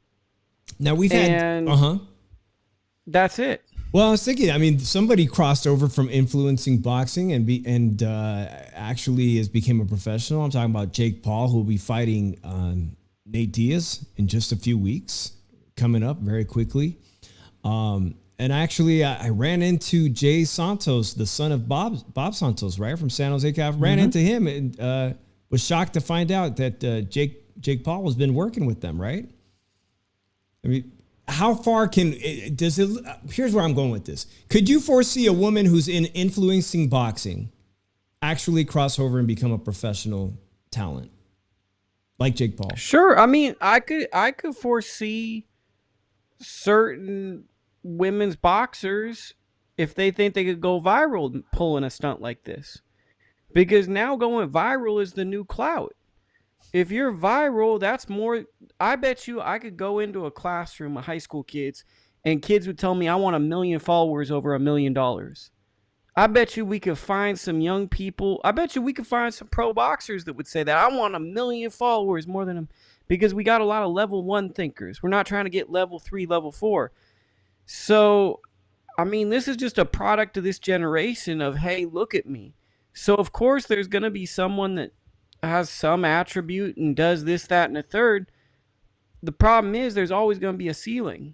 Now we've had, that's it. Well, I was thinking, I mean, somebody crossed over from influencing boxing and actually has become a professional. I'm talking about Jake Paul, who will be fighting Nate Diaz in just a few weeks, coming up very quickly. And actually, I ran into Jay Santos, the son of Bob Santos, right, from San Jose Cal. Ran into him and was shocked to find out that Jake Paul has been working with them, right? I mean, how far does it? Here's where I'm going with this. Could you foresee a woman who's in influencing boxing actually cross over and become a professional talent like Jake Paul? Sure. I mean, I could foresee certain women's boxers, if they think they could go viral, pulling a stunt like this, because now going viral is the new clout. If you're viral, that's more. I bet you I could go into a classroom of high school kids and kids would tell me, I want 1 million followers over $1 million. I bet you we could find some young people. I bet you we could find some pro boxers that would say that. I want 1 million followers more than them, because we got a lot of level 1 thinkers. We're not trying to get level 3, level 4. So, I mean, this is just a product of this generation of, hey, look at me. So, of course, there's going to be someone that has some attribute and does this, that, and a third. The problem is there's always going to be a ceiling.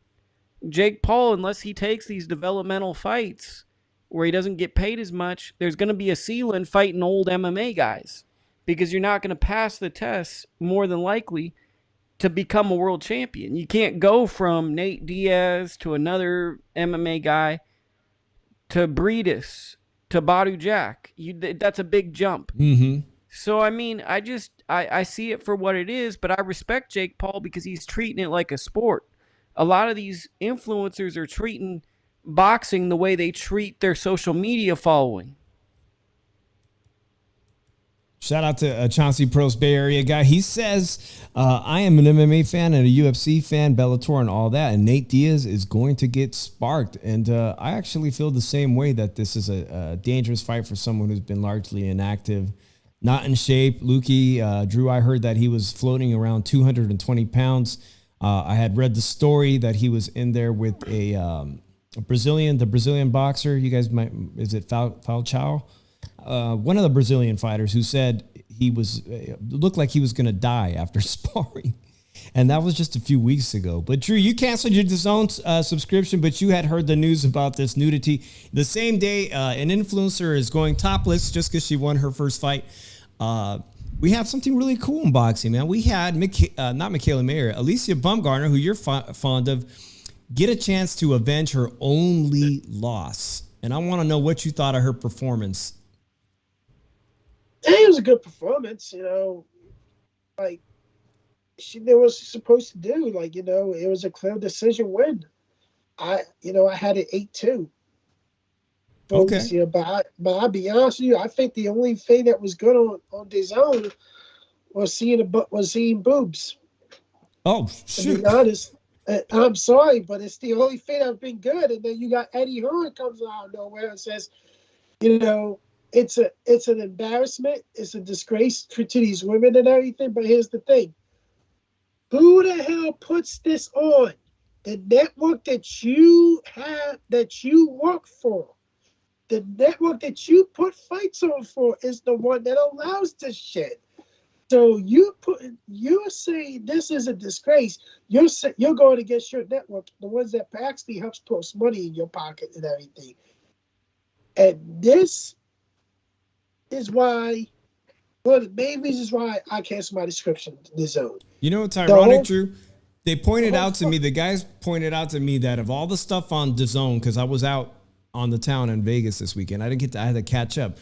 Jake Paul, unless he takes these developmental fights where he doesn't get paid as much, there's going to be a ceiling fighting old MMA guys, because you're not going to pass the test more than likely to become a world champion. You can't go from Nate Diaz to another MMA guy to Breedis to Badu Jack. That's a big jump. Mm-hmm. So, I mean, I see it for what it is, but I respect Jake Paul because he's treating it like a sport. A lot of these influencers are treating boxing the way they treat their social media following. Shout out to Chauncey Prost, Bay Area guy. He says, I am an MMA fan and a UFC fan, Bellator and all that, and Nate Diaz is going to get sparked. And I actually feel the same way, that this is a dangerous fight for someone who's been largely inactive, not in shape. Lukey, Drew, I heard that he was floating around 220 pounds. I had read the story that he was in there with the Brazilian boxer. You guys might, is it Falcao? One of the Brazilian fighters who said he looked like he was going to die after sparring. And that was just a few weeks ago. But Drew, you canceled your DAZN subscription, but you had heard the news about this nudity. The same day, an influencer is going topless just because she won her first fight. We have something really cool in boxing, man. We had, not Michaela Mayer, Alicia Bumgarner, who you're fond of, get a chance to avenge her only loss. And I want to know what you thought of her performance. It was a good performance, like she did what she was supposed to do. Like, it was a clear decision win. I had it 8-2. Okay. But I'll be honest with you, I think the only thing that was good on DAZN was seeing boobs. Oh, To shoot. be honest, I'm sorry, but it's the only thing that's been good. And then you got Eddie Hearn comes out of nowhere and says, it's an embarrassment. It's a disgrace to these women and everything. But here's the thing. Who the hell puts this on? The network that you have, that you work for. The network that you put fights on for is the one that allows this shit. So you're saying this is a disgrace. You're going against your network, the ones that actually helps post money in your pocket and everything. And this is why, one of the main reasons why I cancel my subscription to DAZN. You know what's ironic, Drew? They pointed out to me, the guys pointed out to me that of all the stuff on DAZN, because I was out on the town in Vegas this weekend, I had to catch up.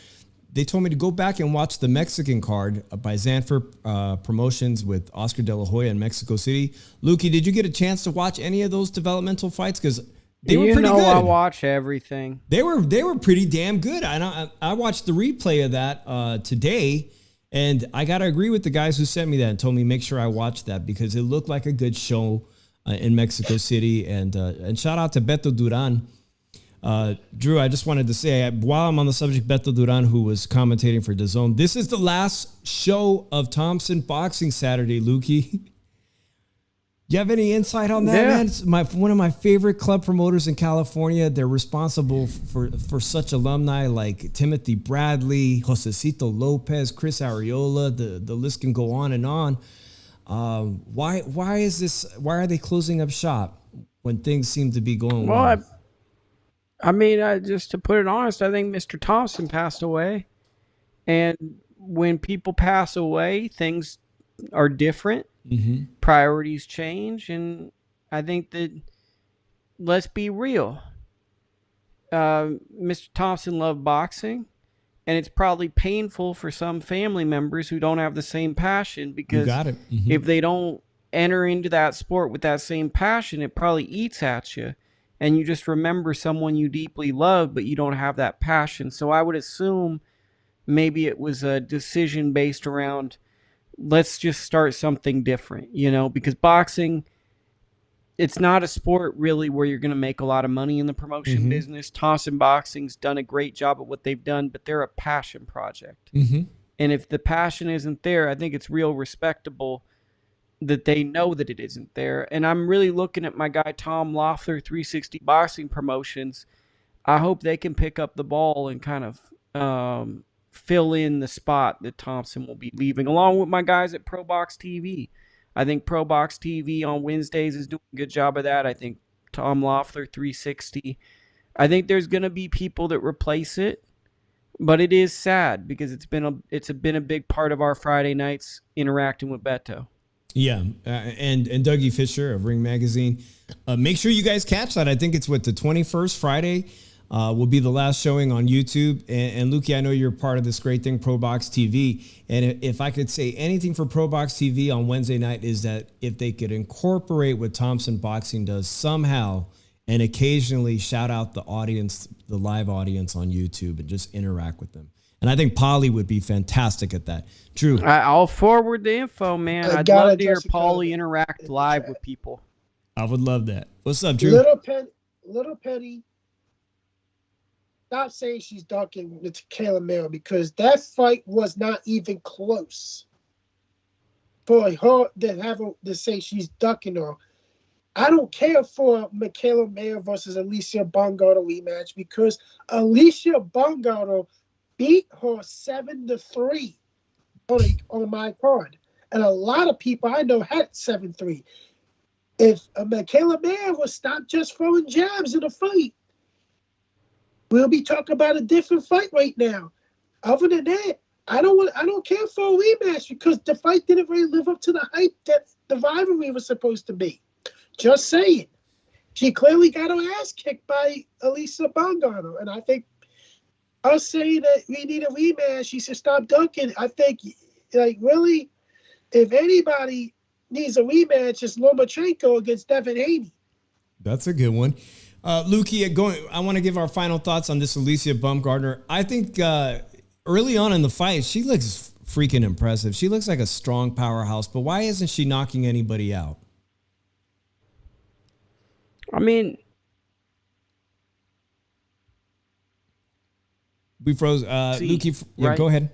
They told me to go back and watch the Mexican card by Zanfer Promotions with Oscar De La Hoya in Mexico City. Lukey, did you get a chance to watch any of those developmental fights? Because they were pretty good. I watch everything. They were pretty damn good. I watched the replay of that today, and I got to agree with the guys who sent me that and told me make sure I watch that because it looked like a good show in Mexico City. And shout out to Beto Duran. Drew, I just wanted to say, while I'm on the subject, Beto Duran, who was commentating for DAZN, this is the last show of Thompson Boxing Saturday, Lukey. You have any insight on that, man? It's one of my favorite club promoters in California. They're responsible for such alumni like Timothy Bradley, Josecito Lopez, Chris Arreola. The list can go on and on. Why is this? Why are they closing up shop when things seem to be going well? Just to put it honest, I think Mr. Thompson passed away, and when people pass away, things are different. Mm-hmm. Priorities change, and I think that, let's be real, Mr. Thompson loved boxing, and it's probably painful for some family members who don't have the same passion, because if they don't enter into that sport with that same passion, it probably eats at you, and you just remember someone you deeply love, but you don't have that passion. So I would assume maybe it was a decision based around, let's just start something different, because boxing, it's not a sport really where you're going to make a lot of money in the promotion business. Thompson Boxing's done a great job at what they've done, but they're a passion project. And if the passion isn't there, I think it's real respectable that they know that it isn't there. And I'm really looking at my guy, Tom Loeffler, 360 Boxing Promotions. I hope they can pick up the ball and kind of fill in the spot that Thompson will be leaving, along with my guys at Pro Box TV. I think Pro Box TV on Wednesdays is doing a good job of that. I think Tom Loeffler, 360. I think there's going to be people that replace it, but it is sad because it's been a big part of our Friday nights interacting with Beto. Yeah, and Dougie Fisher of Ring Magazine. Make sure you guys catch that. I think it's the 21st, Friday. Will be the last showing on YouTube. And Lukey, I know you're part of this great thing, Pro Box TV. And if I could say anything for Pro Box TV on Wednesday night is that if they could incorporate what Thompson Boxing does somehow and occasionally shout out the audience, the live audience on YouTube, and just interact with them. And I think Polly would be fantastic at that. Drew. I'll forward the info, man. I I'd gotta love to hear Jessica Paulie in interact the live chat. with people. I would love that. What's up, Drew? Little Petty. Stop saying she's ducking Kayla Miller because that fight was not even close. For her to say she's ducking her, I don't care for Michaela Mayer versus Alicia Baumgartner rematch because Alicia Baumgartner beat her 7-3 on my card, and a lot of people I know had 7-3. If Michaela Mayer would stop just throwing jabs in the fight, we'll be talking about a different fight right now. Other than that, I don't care for a rematch because the fight didn't really live up to the hype that the rivalry was supposed to be. Just saying. She clearly got her ass kicked by Alicia Baumgartner, and I think us saying that we need a rematch, she should stop dunking. I think, really, if anybody needs a rematch, it's Lomachenko against Devin Haney. That's a good one. Lukey, I want to give our final thoughts on this Alicia Baumgartner. I think early on in the fight, she looks freaking impressive. She looks like a strong powerhouse, but why isn't she knocking anybody out? I mean, we froze. Lukey, yeah, right? Go ahead.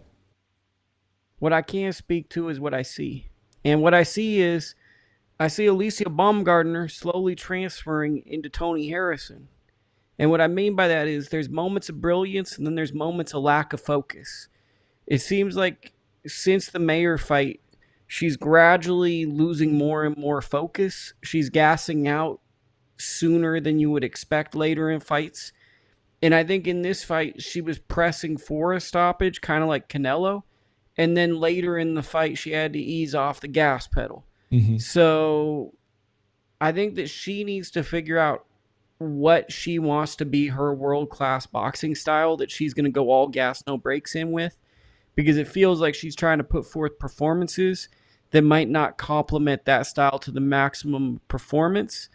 What I can't speak to is what I see. And what I see is I see Alicia Baumgartner slowly transferring into Tony Harrison. And what I mean by that is there's moments of brilliance and then there's moments of lack of focus. It seems like since the Mayer fight, she's gradually losing more and more focus. She's gassing out sooner than you would expect later in fights. And I think in this fight, she was pressing for a stoppage, kind of like Canelo. And then later in the fight, she had to ease off the gas pedal. Mm-hmm. So I think that she needs to figure out what she wants to be her world-class boxing style that she's going to go all gas, no brakes in with. Because it feels like she's trying to put forth performances that might not complement that style to the maximum performance.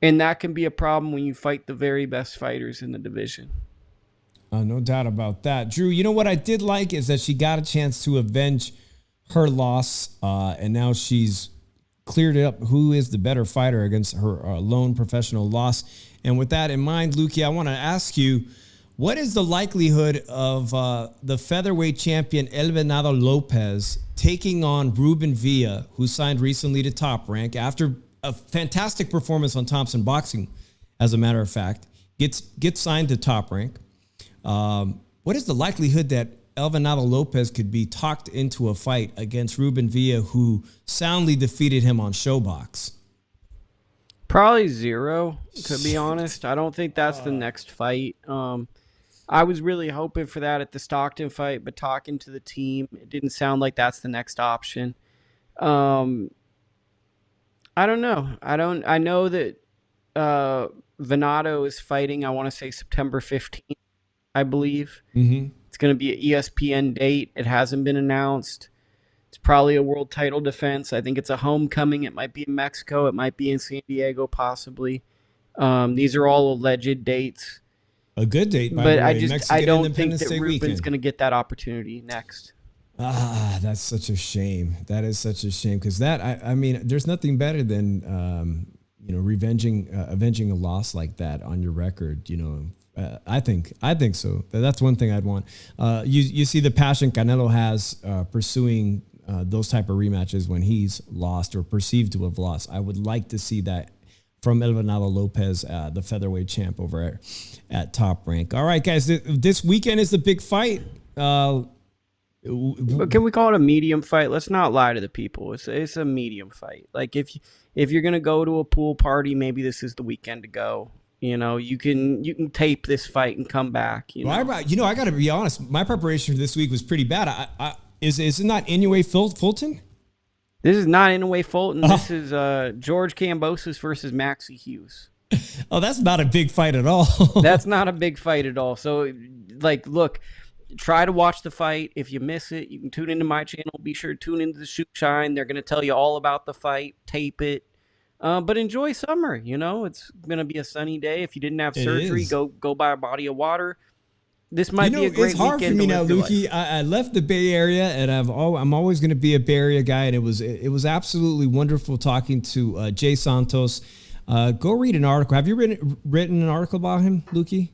And that can be a problem when you fight the very best fighters in the division. No doubt about that. Drew, you know what I did like is that she got a chance to avenge her loss, and now she's cleared it up who is the better fighter against her lone professional loss. And with that in mind, Lukey, I want to ask you, what is the likelihood of the featherweight champion El Venado Lopez taking on Ruben Villa, who signed recently to Top Rank after a fantastic performance on Thompson Boxing, as a matter of fact, gets signed to Top Rank? What is the likelihood that El Venado Lopez could be talked into a fight against Ruben Villa, who soundly defeated him on Showbox? Probably 0, to be honest. I don't think that's the next fight. I was really hoping for that at the Stockton fight, but talking to the team, it didn't sound like that's the next option. I don't know. I know that Venado is fighting, I want to say September 15th, I believe. Mm-hmm. It's going to be an ESPN date. It hasn't been announced. It's probably a world title defense. I think it's a homecoming. It might be in Mexico. It might be in San Diego, possibly. These are all alleged dates. A good date, by but the way. I Mexican don't think Independence that Day Ruben's weekend. going to get that opportunity next. That's such a shame. That is such a shame because I mean, there's nothing better than avenging a loss like that on your record. I think so. That's one thing I'd want. You see the passion Canelo has pursuing those type of rematches when he's lost or perceived to have lost. I would like to see that from El Venado Lopez, the featherweight champ over at Top Rank. All right, guys, this weekend is the big fight. But can we call it a medium fight? Let's not lie to the people. It's a medium fight. Like if you're gonna go to a pool party, maybe this is the weekend to go. You can tape this fight and come back. Well, I got to be honest. My preparation for this week was pretty bad. Is it not Inoue Fulton? This is not Inoue Fulton. This is George Kambosos versus Maxie Hughes. Oh, that's not a big fight at all. That's not a big fight at all. So, look, try to watch the fight. If you miss it, you can tune into my channel. Be sure to tune into the Shoot Shine. They're going to tell you all about the fight. Tape it. But enjoy summer. It's going to be a sunny day. If you didn't have surgery, go buy a body of water. This might be a great it's hard for weekend me to now, live your life. Lukey. I left the Bay Area, and I'm always going to be a Bay Area guy. And it was absolutely wonderful talking to Jay Santos. Go read an article. Have you written an article about him, Lukey?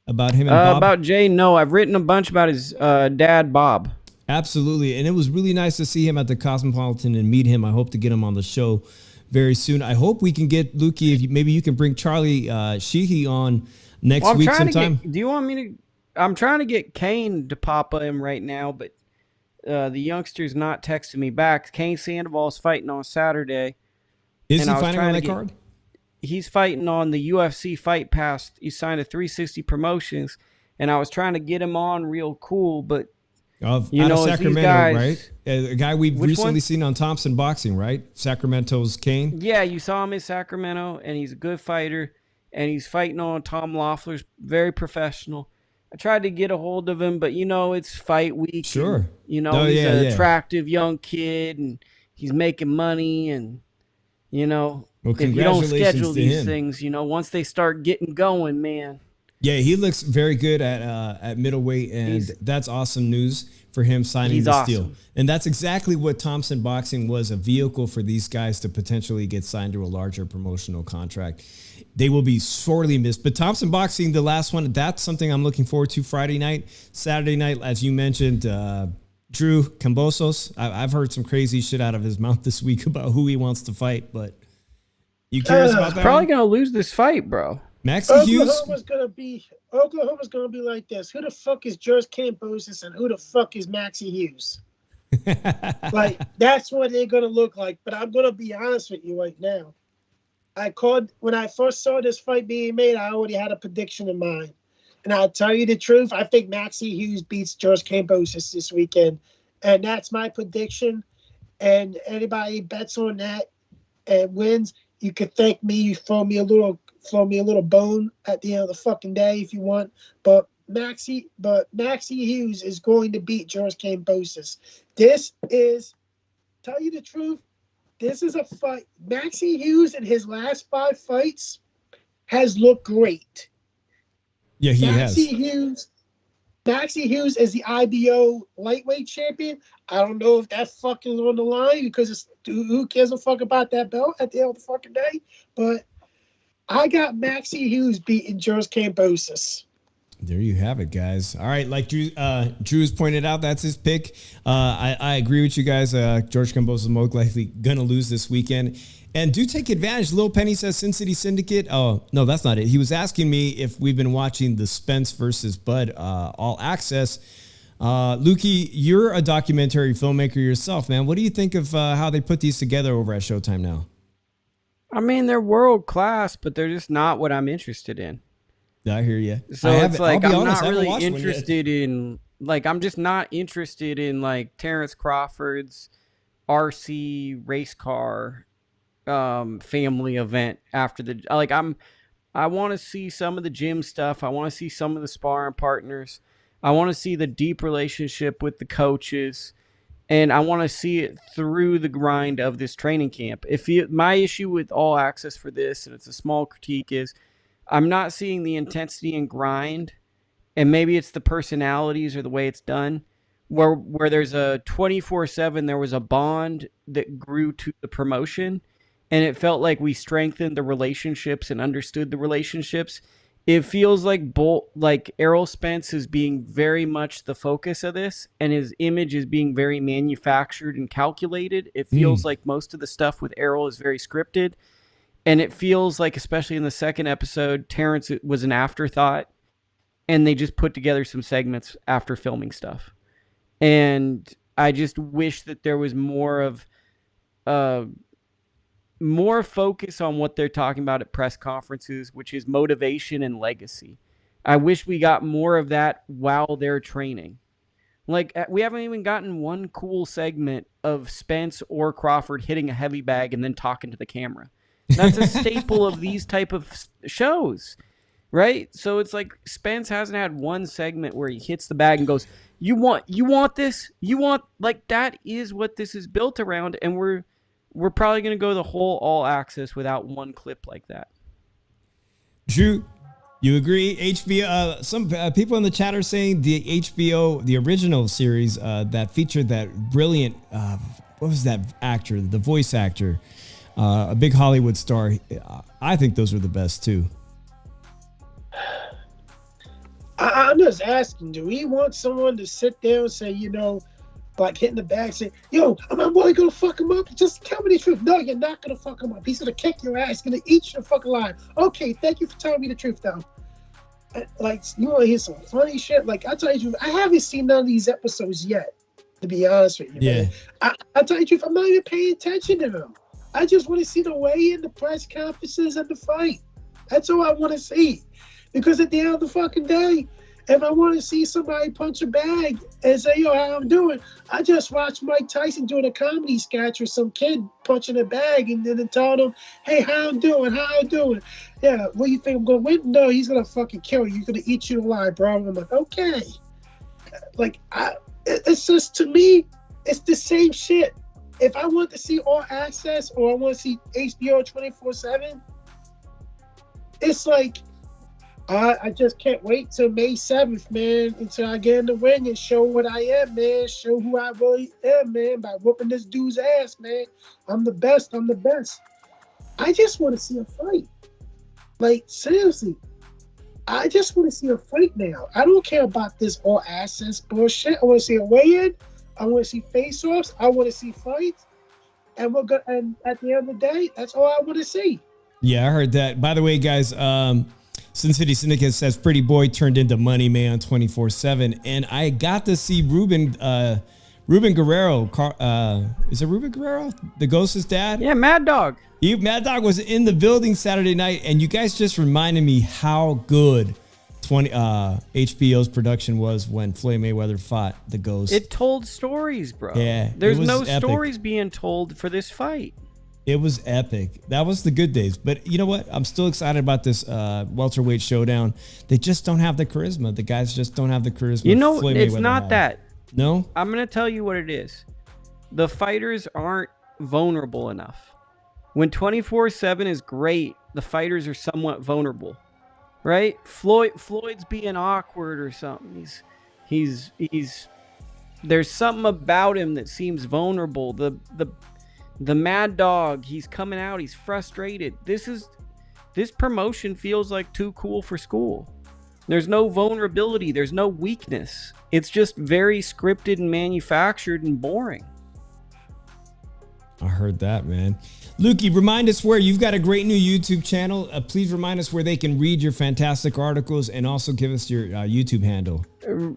About him and Bob? About Jay, no. I've written a bunch about his dad, Bob. Absolutely, and it was really nice to see him at the Cosmopolitan and meet him. I hope to get him on the show very soon. I hope we can get Lukey. If maybe you can bring Charlie Sheehy on next week sometime. Do you want me to? I'm trying to get Kane to pop him right now, but the youngster's not texting me back. Kane Sandoval's fighting on Saturday. Is he fighting on that card? He's fighting on the UFC Fight Pass. He signed a 360 Promotions, and I was trying to get him on real cool, but out of Sacramento, right? A guy we've recently seen on Thompson Boxing, right? Sacramento's Kane. Yeah, you saw him in Sacramento, and he's a good fighter, and he's fighting on Tom Loeffler's, very professional. I tried to get a hold of him, but it's fight week. Sure. And, he's an attractive young kid, and he's making money, and well, if you don't schedule these things, once they start getting going, man. Yeah, he looks very good at middleweight, and that's awesome news for him signing this deal. And that's exactly what Thompson Boxing was, a vehicle for these guys to potentially get signed to a larger promotional contract. They will be sorely missed. But Thompson Boxing, the last one, that's something I'm looking forward to Friday night. Saturday night, as you mentioned, Drew Kambosos. I've heard some crazy shit out of his mouth this week about who he wants to fight, but you curious about that? Probably going to lose this fight, bro. Maxie Hughes? Oklahoma's gonna be like this. Who the fuck is George Kambosos and who the fuck is Maxie Hughes? Like, that's what they're gonna look like. But I'm gonna be honest with you right now. When I first saw this fight being made, I already had a prediction in mind. And I'll tell you the truth, I think Maxie Hughes beats George Kambosos this weekend. And that's my prediction. And anybody bets on that and wins, you could thank me. You throw me a little bone at the end of the fucking day if you want. But Maxie Hughes is going to beat George Kambosos. Tell you the truth, this is a fight. Maxie Hughes in his last 5 fights has looked great. Yeah, he has. Maxie Hughes is the IBO lightweight champion. I don't know if that fucking is on the line because who cares a fuck about that belt at the end of the fucking day. But I got Maxie Hughes beating George Kambosos. There you have it, guys. All right, like Drew's pointed out, that's his pick. I agree with you guys. George Kambosos is most likely going to lose this weekend. And do take advantage. Lil Penny says Sin City Syndicate. Oh, no, that's not it. He was asking me if we've been watching the Spence versus Bud All Access. Lukey, you're a documentary filmmaker yourself, man. What do you think of how they put these together over at Showtime now? I mean, they're world class, but they're just not what I'm interested in. I hear you. So it's like I'm not really interested in, like, I'm just not interested in like Terrence Crawford's RC race car family event after the, like, I want to see some of the gym stuff. I want to see some of the sparring partners. I want to see the deep relationship with the coaches, and I want to see it through the grind of this training camp. My issue with All Access for this, and it's a small critique, is I'm not seeing the intensity and grind, and maybe it's the personalities or the way it's done, where there's a 24/7, there was a bond that grew to the promotion, and it felt like we strengthened the relationships and understood the relationships. It feels like Errol Spence is being very much the focus of this, and his image is being very manufactured and calculated. It feels like most of the stuff with Errol is very scripted, and it feels like, especially in the second episode, Terrence was an afterthought, and they just put together some segments after filming stuff. And I just wish that there was more focus on what they're talking about at press conferences, which is motivation and legacy. I wish we got more of that while they're training. Like, we haven't even gotten one cool segment of Spence or Crawford hitting a heavy bag and then talking to the camera. That's a staple of these type of shows, right? So it's like Spence hasn't had one segment where he hits the bag and goes, you want this? Like, that is what this is built around, and we're probably going to go the whole All Access without one clip like that. Drew, You agree? HBO. Some people in the chat are saying the HBO, the original series that featured that brilliant. What was that actor? The voice actor, a big Hollywood star. I think those were the best too. I'm just asking, do we want someone to sit there and say, you know, like hitting the bag, say, yo, I'm really gonna fuck him up? Just tell me the truth. No, you're not gonna fuck him up. He's gonna kick your ass, gonna eat your fucking life. Okay, thank you for telling me the truth, though. Like, you wanna hear some funny shit? Like, I tell you the truth, I haven't seen none of these episodes yet, to be honest with you. Yeah. Man. I tell you the truth, I'm not even paying attention to them. I just want to see the weigh-in, the press conferences, and the fight. That's all I want to see. Because at the end of the fucking day, if I want to see somebody punch a bag and say, yo, how I'm doing, I just watched Mike Tyson doing a comedy sketch with some kid punching a bag and then telling him, hey, how I'm doing, how I'm doing. Yeah, what do you think I'm going to win? No, he's going to fucking kill you. He's going to eat you alive, bro. And I'm like, okay. Like, it's just, to me, it's the same shit. If I want to see All Access or I want to see HBO 24/7, it's like, I just can't wait till May 7th, man, until I get in the ring and show what I am, man. Show who I really am, man, by whooping this dude's ass, man. I'm the best. I'm the best. I just want to see a fight. Like, seriously. I just want to see a fight now. I don't care about this All Access bullshit. I want to see a weigh-in. I want to see face-offs. I want to see fights. And we're gonna, and at the end of the day, that's all I want to see. Yeah, I heard that. By the way, guys, Sin City Syndicate says Pretty Boy turned into Money Man 24/7, and I got to see Ruben Guerrero. Is it Ruben Guerrero, the Ghost's dad? Yeah, Mad Dog. Mad Dog was in the building Saturday night, and you guys just reminded me how good HBO's production was when Floyd Mayweather fought the Ghost. It told stories, bro. Yeah, there's it was no epic. stories being told for this fight. It was epic. That was the good days. But you know what? I'm still excited about this welterweight showdown. They just don't have the charisma. The guys just don't have the charisma. You know, Floyd it's Mayweather not had. that. No? I'm going to tell you what it is. The fighters aren't vulnerable enough. When 24/7 is great, the fighters are somewhat vulnerable. Right? Floyd's being awkward or something. He's there's something about him that seems vulnerable. The Mad Dog, he's coming out, he's frustrated. This promotion feels like too cool for school. There's no vulnerability, there's no weakness. It's just very scripted and manufactured and boring. I heard that, man. Lukey, remind us where you've got a great new YouTube channel. Please remind us where they can read your fantastic articles and also give us your YouTube handle.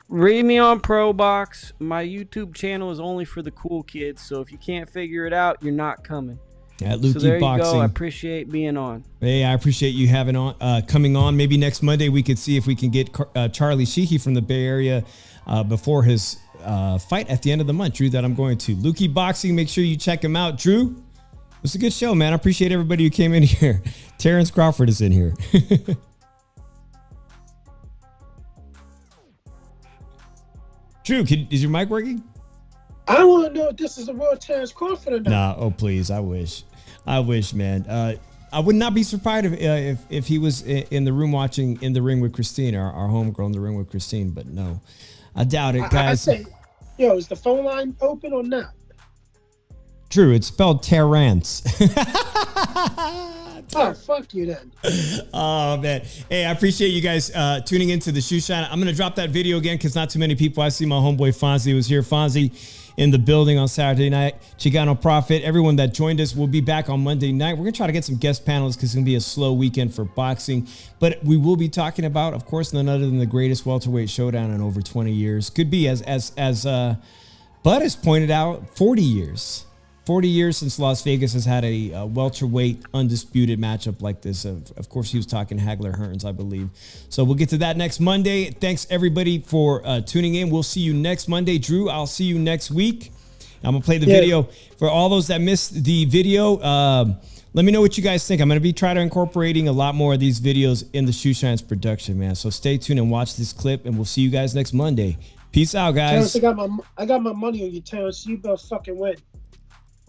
Read me on ProBox. My YouTube channel is only for the cool kids, so if you can't figure it out, you're not coming. At Lukey so there Boxing. you go. I appreciate being on. Hey, I appreciate you having coming on. Maybe next Monday we could see if we can get Charlie Sheehy from the Bay Area before his fight at the end of the month, Drew, that I'm going to. Lukey Boxing, make sure you check him out. Drew, it was a good show, man. I appreciate everybody who came in here. Terrence Crawford is in here. Drew, is your mic working? I want to know if this is a real Terrence Crawford or not. Nah, oh please, I wish, man. I would not be surprised if he was in the room watching In the Ring with Christine, our homegirl In the Ring with Christine, but no, I doubt it, guys. I say, yo, is the phone line open or not? Drew, it's spelled Terrence. Oh, fuck you then. Oh, man. Hey, I appreciate you guys tuning into the Shoe Shine. I'm going to drop that video again because not too many people. I see my homeboy Fonzie was here. Fonzie in the building on Saturday night. Chicano Prophet, everyone that joined us will be back on Monday night. We're going to try to get some guest panelists because it's going to be a slow weekend for boxing. But we will be talking about, of course, none other than the greatest welterweight showdown in over 20 years. Could be, as Bud has pointed out, 40 years. 40 years since Las Vegas has had a welterweight undisputed matchup like this. Of course, he was talking Hagler Hearns, I believe. So we'll get to that next Monday. Thanks, everybody, for tuning in. We'll see you next Monday. Drew, I'll see you next week. I'm going to play the video. For all those that missed the video, let me know what you guys think. I'm going to be trying to incorporating a lot more of these videos in the Shoe Shines production, man. So stay tuned and watch this clip, and we'll see you guys next Monday. Peace out, guys. Terrence, I got my money on you, Terrence. You better fucking win.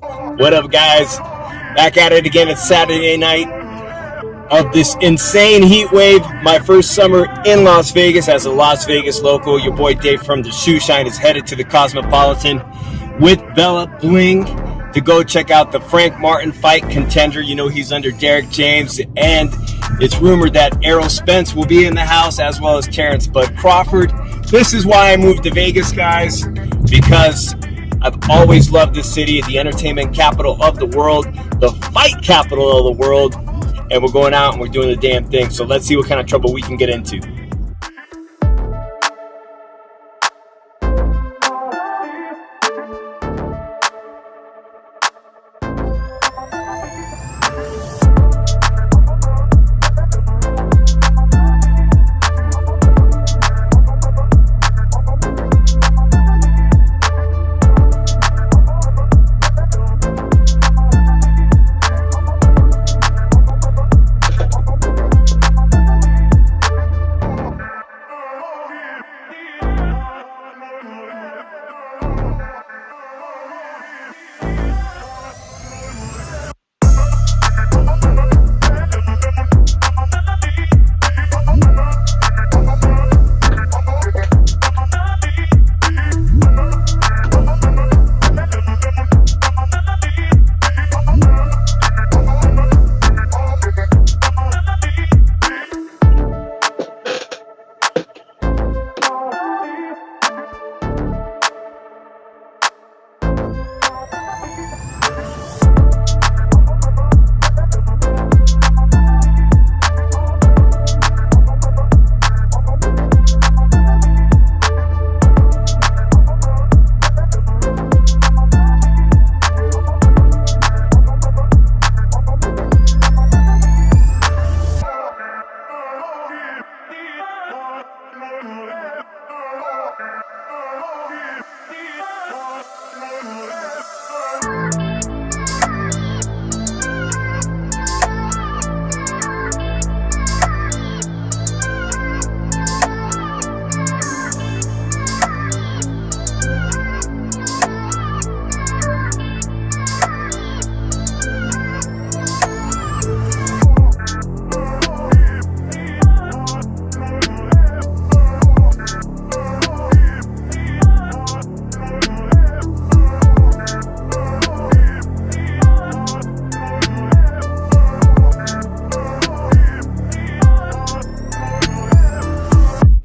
What up, guys? Back at it again. It's Saturday night of this insane heat wave. My first summer in Las Vegas as a Las Vegas local. Your boy Dave from the Shoe Shine is headed to the Cosmopolitan with Bella Bling to go check out the Frank Martin fight contender. You know he's under Derek James, and it's rumored that Errol Spence will be in the house as well as Terrence Bud Crawford. This is why I moved to Vegas, guys, because I've always loved this city, the entertainment capital of the world, the fight capital of the world, and we're going out and we're doing the damn thing. So let's see what kind of trouble we can get into.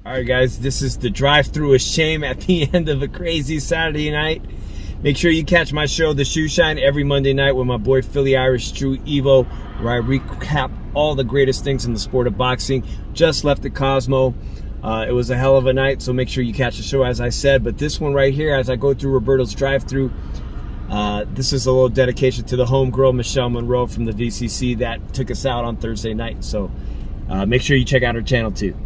Alright guys, this is the drive-through of shame at the end of a crazy Saturday night. Make sure you catch my show, The Shoe Shine, every Monday night with my boy Philly Irish Drew Evo, where I recap all the greatest things in the sport of boxing. Just left the Cosmo. It was a hell of a night, so make sure you catch the show as I said. But this one right here, as I go through Roberto's drive-through, this is a little dedication to the homegirl, Michelle Monroe from the VCC that took us out on Thursday night. So make sure you check out her channel too.